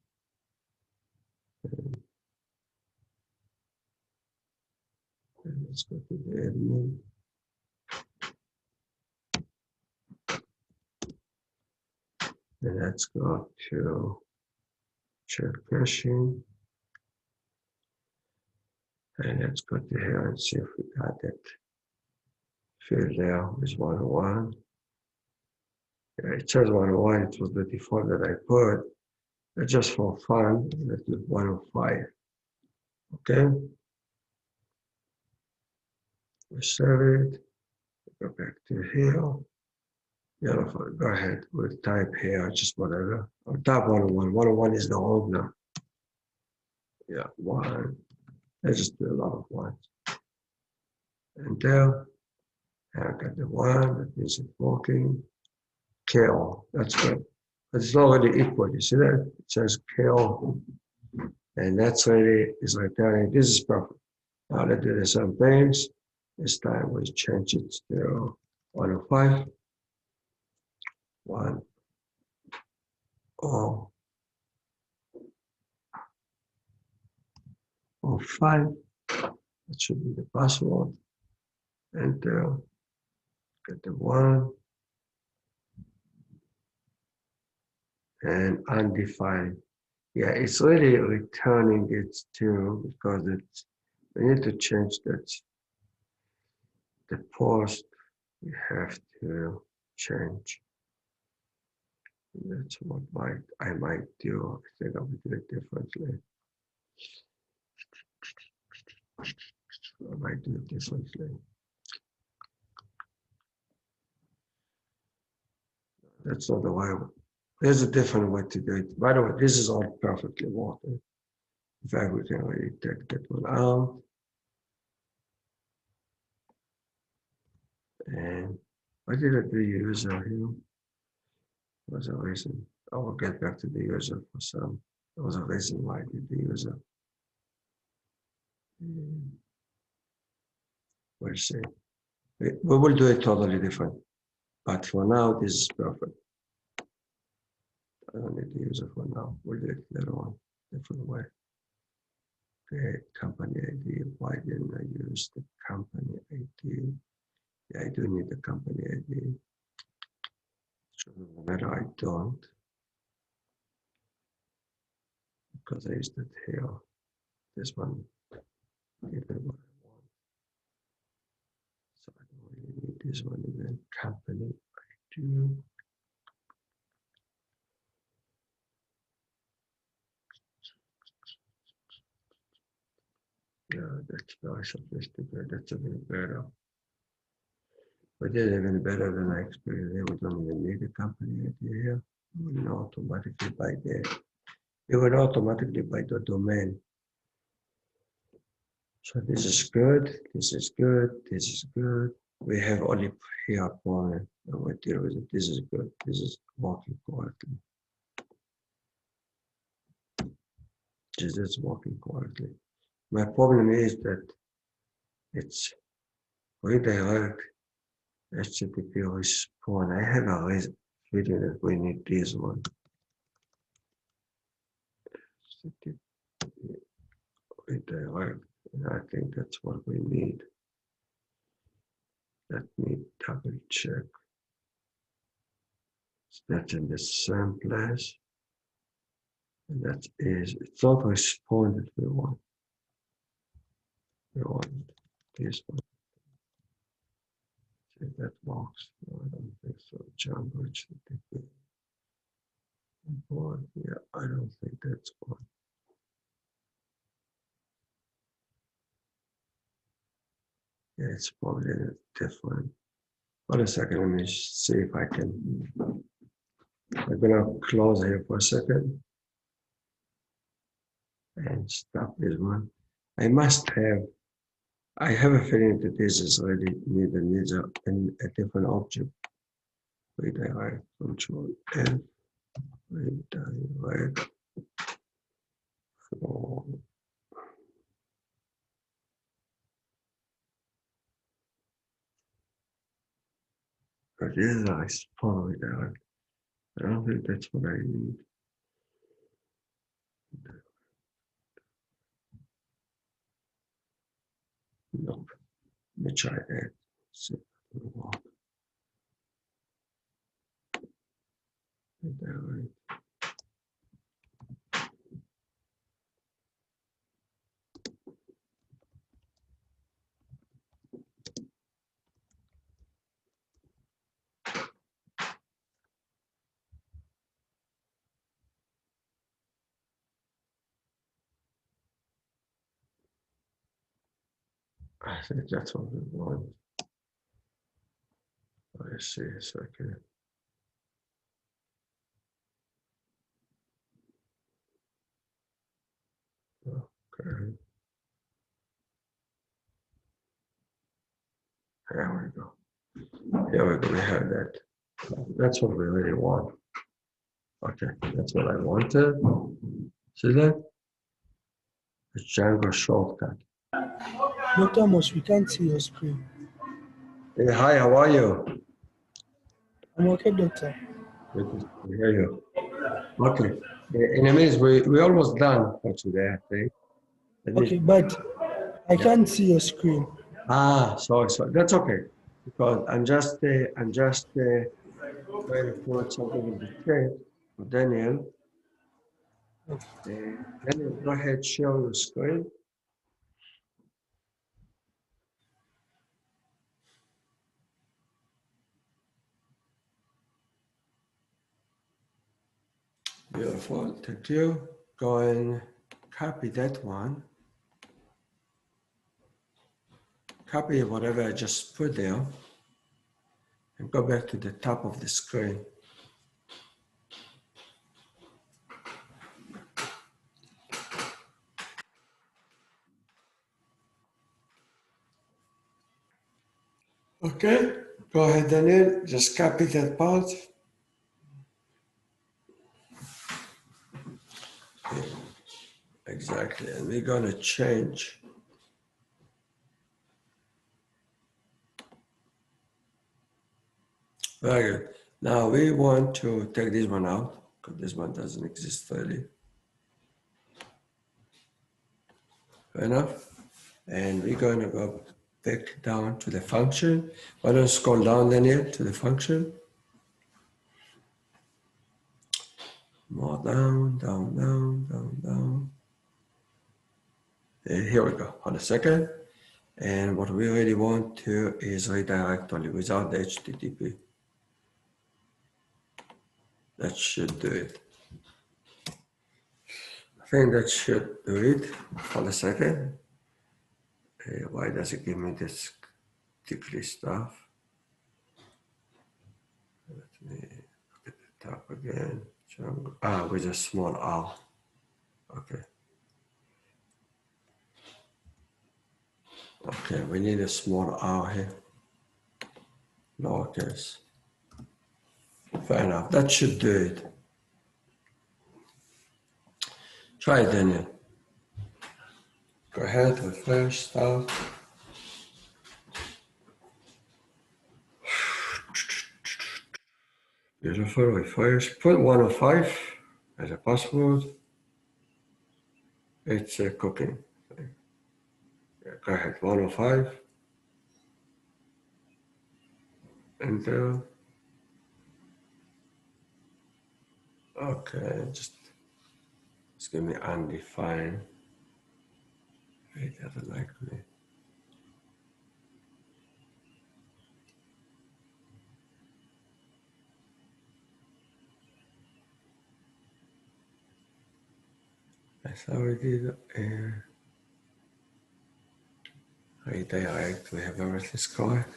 And let's go to the admin. And let's go to check caching. And let's go to here and see if we got that field there with 101. Yeah, it says 101, it was the default that I put. But just for fun, let's do 105. Okay. We save it. Go back to here. Yeah, go ahead. We'll type here, just whatever. I'll type 101. 101 is the old now. Yeah, 1. Let's just do a lot of 1s. And there, I got the 1. That means it's working. KO. That's good. But it's not really equal. You see that? It says KO. And that's really is returning. This is perfect. Now let's do the same things. This time we change it to 105. 1. Oh, 05. That should be the password. Enter. Get the 1. And undefined. Yeah, it's really returning it to because it's we need to change that the post we have to change. That's what I might do. I think I will do it differently. I might do it differently. That's not the way. There's a different way to do it. By the way, this is all perfectly working. In fact, we can already take that one out. And why did I do user here? Was a reason. I will get back to the user for some. There was a reason why I did the user. We'll see. We will do it totally different. But for now, this is perfect. I don't need the user for now. We'll do it later on, different way. Okay, company ID. Why didn't I use the company ID? Yeah, I do need the company ID. So no matter I don't, because I used it here. This one, even what I want. So I don't really need this one even. Company ID. Yeah, that's very sophisticated. That's even better. But it's even better than I expected. We don't even need a company ID here. We will automatically buy it will automatically buy the domain. So this is good. This is good. This is good. We have only here point. We deal with it. This is good. This is working correctly. This is working correctly. My problem is that it's redirect HTTP response. I have a feeling that we need this one. HTTP redirect, and I think that's what we need. Let me double check. So that's in the same place. And that is, it's not responded we want. We want this one. See if that works. No, I don't think so. Jump HTTP. Import. Yeah, I don't think that's one. Yeah, it's probably different. Hold a second, let me see if I can. I'm gonna close here for a second and stop this one. I have a feeling that this is already needs a different object. Redirect, Control F, redirect from. But this is I follow redirect. I don't think that's what I need. Nope. Let me try that. See. I think that's what we want. Let's see a second. Okay. There we go. Here we go. We have that. That's what we really want. Okay, that's what I wanted. See that? The Django shortcut. Dr. Moss, we can't see your screen. Hey, hi, how are you? I'm okay, doctor. Good to hear you. Okay. In a minute, we're almost done for today, I think. At least- Okay, but I can't see your screen. sorry. That's okay. Because I'm just trying to put something in the chat for Daniel. Daniel, go ahead, share your screen. Beautiful, thank you. Go and copy that one. Copy whatever I just put there and go back to the top of the screen. Okay, go ahead, Daniel, just copy that part. Yeah, exactly, and we're gonna change. Very good. Now we want to take this one out because this one doesn't exist fully. Fair enough. And we're going to go back down to the function. Why don't you scroll down, Daniel, to the function? More down, down, down, down, down. And here we go. Hold a second. And what we really want to is redirect only without the HTTP. That should do it. I think that should do it. Hold a second. Why does it give me this tickly stuff? Let me look at the top again. With a small r. Okay. Okay, we need a small r here. Lowercase. Fair enough. That should do it. Try it, Daniel. Go ahead, refresh, start. Beautiful, refresh. Put 105 as a password. It's cooking. Yeah, go ahead, 105. Enter. Okay, just give me undefined. It doesn't like me. That's how we did redirect. We have everything correct.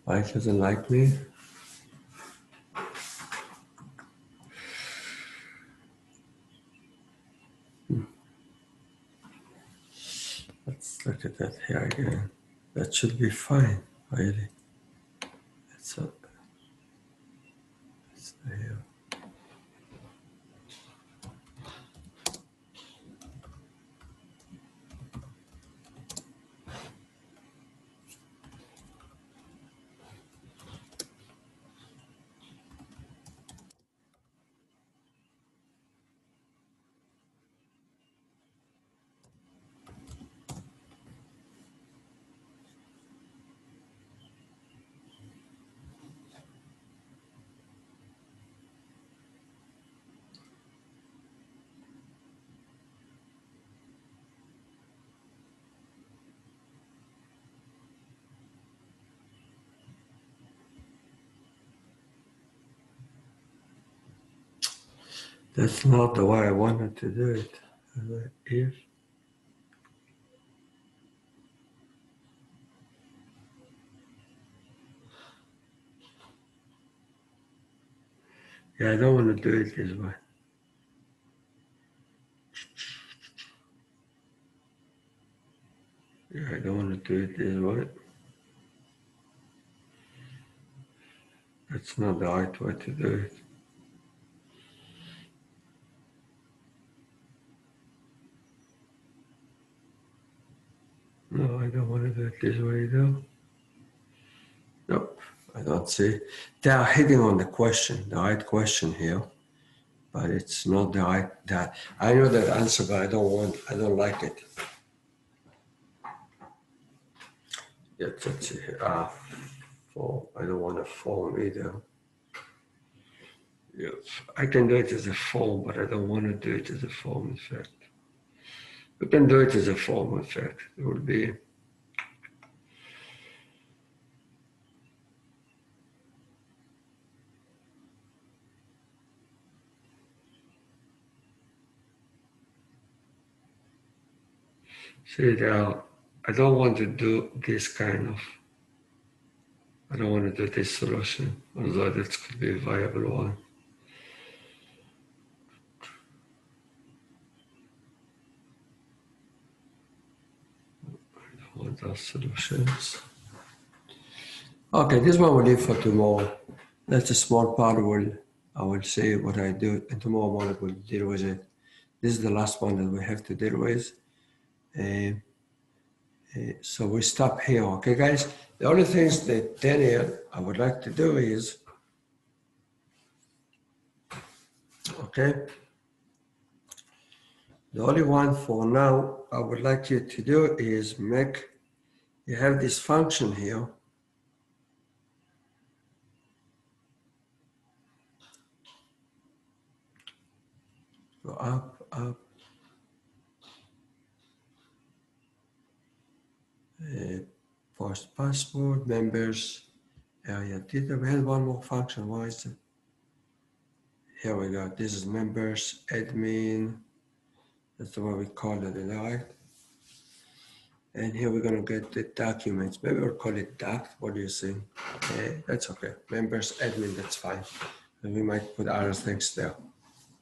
Why it doesn't like me? Let's look at that here again. That should be fine, really. It's up. It's here. That's not the way I wanted to do it. If yeah, I don't want to do it this way. Yeah, I don't want to do it this way. That's not the right way to do it. No, I don't want to do it this way though. Nope, I don't see. They are hitting on the question, the right question here, but it's not the right. That I know that answer, but I don't like it. Yeah, let's see here. Form. I don't want a form either. Yeah, I can do it as a form, but I don't want to do it as a form effect. We can do it as a form effect. It would be. See, there. I don't want to do this kind of. I don't want to do this solution, although that could be a viable one. I don't want those solutions. Okay, this one we'll leave for tomorrow. That's a small part. I will see what I do, and tomorrow morning we'll deal with it. This is the last one that we have to deal with. So we stop here, okay, guys? The only things that Daniel I would like to do is, okay, the only one for now I would like you to do is make, you have this function here. Go up, up. Post password, members, area data. We had one more function. Why is it? Here we go. This is members, admin. That's the way we call it, right? And here we're going to get the documents. Maybe we'll call it doc. What do you think? That's okay. Members, admin, that's fine. And we might put other things there.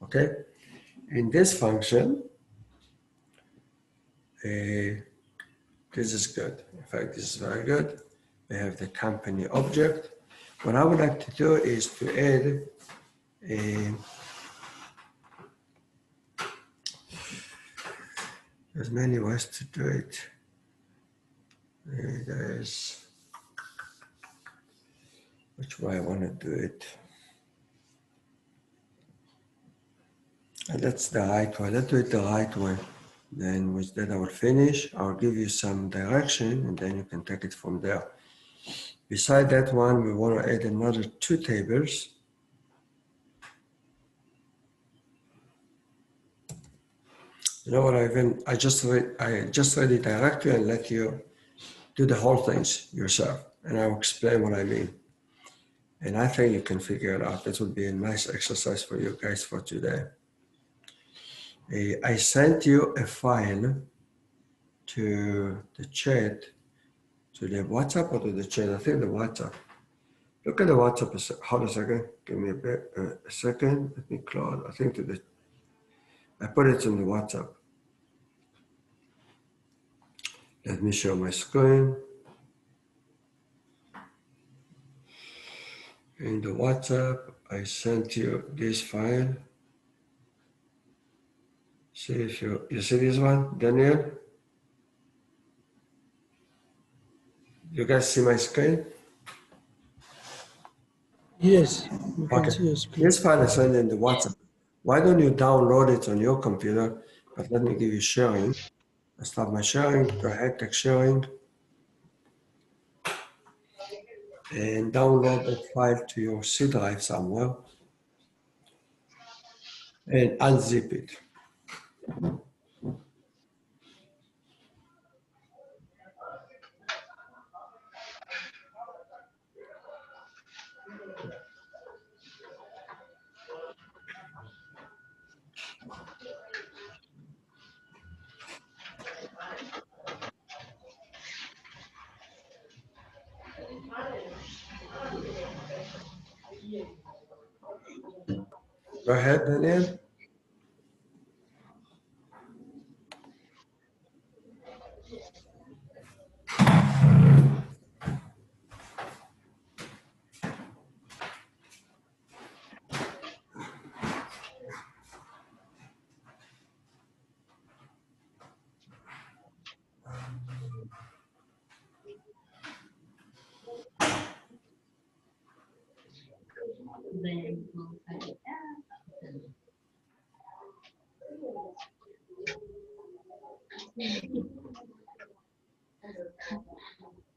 Okay? In this function, this is good. In fact, this is very good. We have the company object. What I would like to do is to add a, there's many ways to do it. There's, which way I want to do it. And that's the right way. Let's do it the right way. Then with that I will finish. I'll give you some direction and then you can take it from there. Beside that one, we want to add another 2 tables. You know what, I just read it directly and let you do the whole things yourself. And I'll explain what I mean. And I think you can figure it out. This would be a nice exercise for you guys for today. I sent you a file to the chat, to the WhatsApp or to the chat? I think the WhatsApp. Look at the WhatsApp. Hold a second. Give me a second. Let me close. I think I put it on the WhatsApp. Let me show my screen. In the WhatsApp, I sent you this file. See if you see this one, Daniel? You guys see my screen? Yes, we can see your screen. This file I sent in the WhatsApp. Why don't you download it on your computer? But let me give you sharing. I start my sharing. Go ahead, take sharing. And download that file to your C drive somewhere. And unzip it. Go ahead, Daniel. Then we'll cut it down.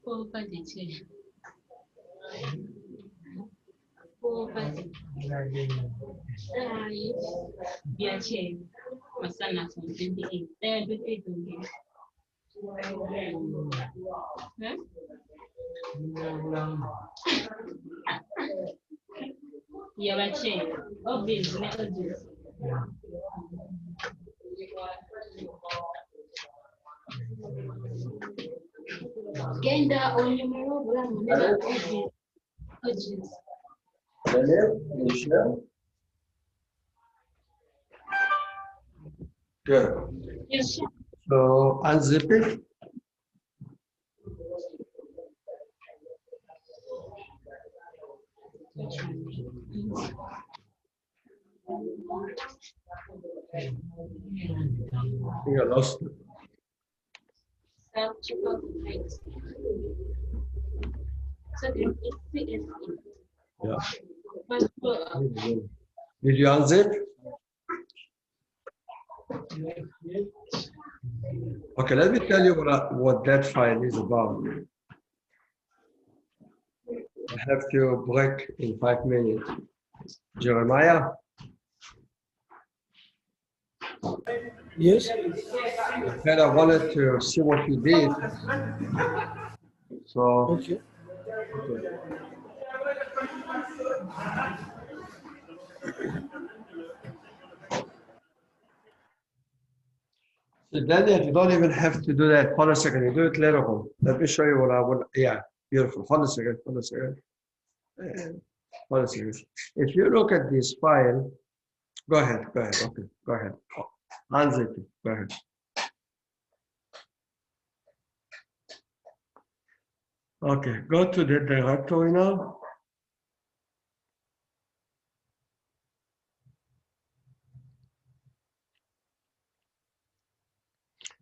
452. 452. Yeah, change. My son has 28. There, but they don't get. Huh? Yeah, but change. Oh, baby, never do. Genda onyumero bulamu never obvious. Obvious. Daniel, can you share? Good. Yes, So unzip it. You lost it. self-check out the next. So it's CSE. Yeah. But Did you unzip? Okay, let me tell you what that file is about. I have to break in 5 minutes. Jeremiah, Yes. and I wanted to see what you did. So, Okay. so Daniel, you don't even have to do that. Hold on a second, you do it later on. Let me show you what I want. Yeah, beautiful. Hold on a second, hold on a second. Hold on a second. If you look at this file, go ahead, okay, go ahead. Unzip it, go ahead. Okay, go to the directory now.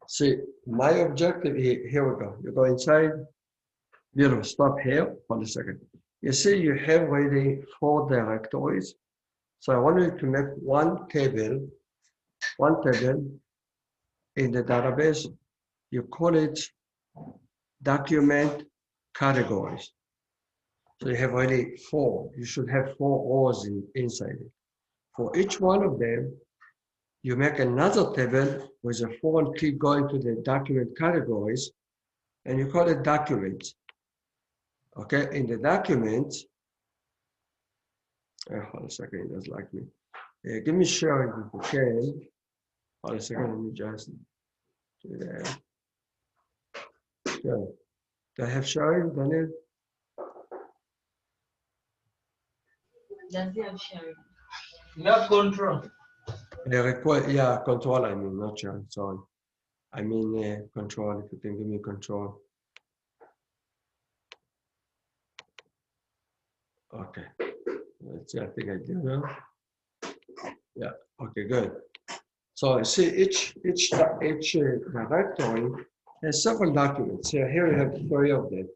See, my objective here we go. You go inside, beautiful, stop here, hold a second. You see, you have already 4 directories. So I want you to make one table in the database. You call it document categories. So you have already 4. You should have 4 rows inside it. For each one of them, you make another table with a foreign key going to the document categories, and you call it documents. Okay, in the documents, hold a second, it doesn't like me. Give me sharing if you can. Hold a second, let me just do that. Good. Do I have sharing, Daniel? does he have sharing? You have control. Yeah, control, I mean, not sharing, sorry. I mean control, if you can give me control. Okay, let's see, I think I do now. Yeah, okay, good. So you see each directory has several documents. Here you have 3 of them.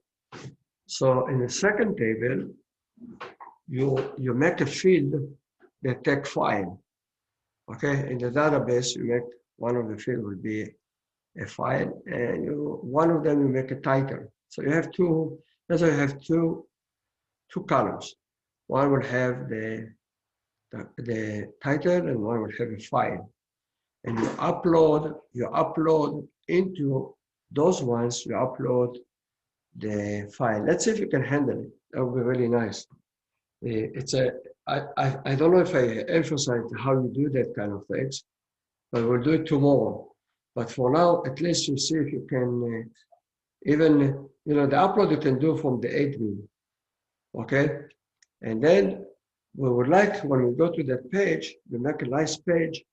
So in the second table, you make a field that take file. Okay, in the database, you make one of the field will be a file, and one of them you make a title. So you have 2. That's why you have two columns. One will have the title, and one will have a file. And you upload into those ones. You upload the file. Let's see if you can handle it. That would be really nice. I don't know if I emphasized how you do that kind of things, but we'll do it tomorrow. But for now, at least you see if you can even, the upload you can do from the admin, okay? And then we would like, when we go to that page, we make a nice page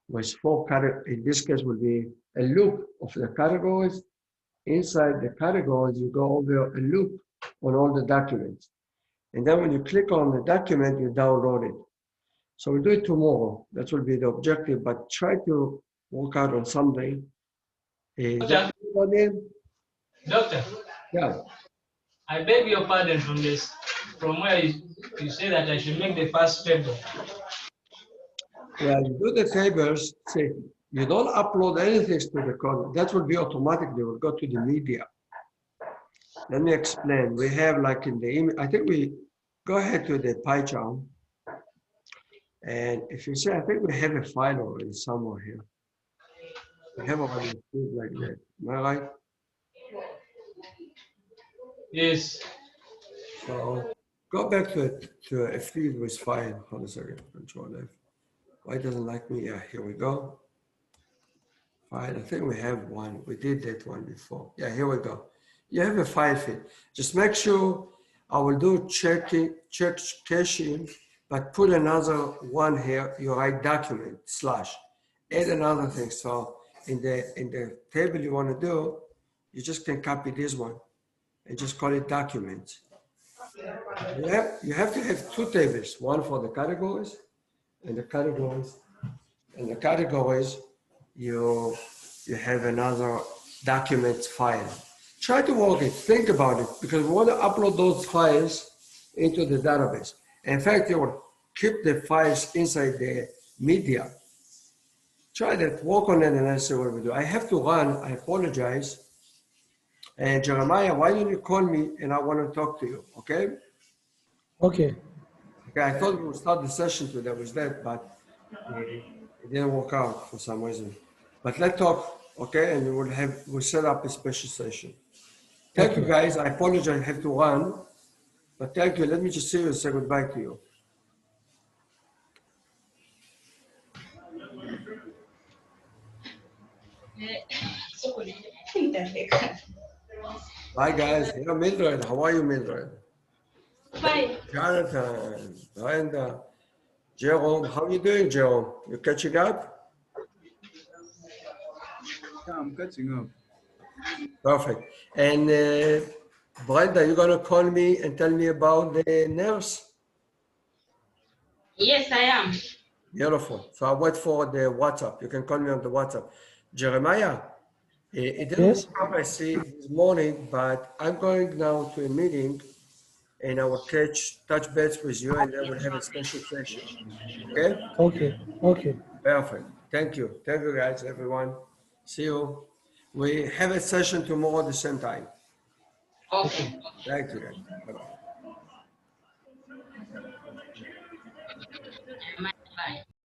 with 4 categories. In this case, will be a loop of the categories. Inside the categories, you go over a loop on all the documents. And then when you click on the document, you download it. So we'll do it tomorrow. That will be the objective, but try to work out on something. Doctor, Doctor, Yeah. I beg your pardon from this, from where you say that I should make the first table. Well, you do the tables, see, you don't upload anything to the code. That will be automatically, will go to the media. Let me explain. We have like in the email, I think we go ahead to the PyCharm. And if you see, I think we have a file already somewhere here. We have already a feed like that. Am I right? Yes. So go back to a feed with file. Hold on a second. Control F. Why it doesn't like me? Yeah, here we go. File. I think we have one. We did that one before. Yeah, here we go. You have a file feed. Just make sure I will do check caching, but put another one here. You write document / add another thing. So in the table you want to do, you just can copy this one and just call it documents. You have to have 2 tables, one for the categories and the categories. And the categories, you have another documents file. Try to work it, think about it, because we want to upload those files into the database. In fact, you will keep the files inside the media. Try that, work on it, and I'll see what we do. I have to run, I apologize. And Jeremiah, why don't you call me and I want to talk to you, okay? Okay. Okay, I thought we would start the session today with that, but it didn't work out for some reason. But let's talk, okay? And we'll set up a special session. Thank you guys. I apologize, I have to run. But thank you. Let me just see you and say goodbye to you. Bye guys. Hello Mildred. How are you, Mildred? Fine. Jonathan, Brenda, Jerome. How are you doing, Jerome? You catching up? Yeah, I'm catching up. Perfect. And Brenda, you're gonna call me and tell me about the nurse? Yes, I am. Beautiful. So I'll wait for the WhatsApp. You can call me on the WhatsApp. Jeremiah, it didn't Yes. work out, I see this morning, but I'm going now to a meeting and I will touch base with you and then we'll have a special session. Okay? Okay. Okay. Perfect. Thank you. Thank you guys, everyone. See you. We have a session tomorrow at the same time. Okay. Thank you guys. Bye-bye.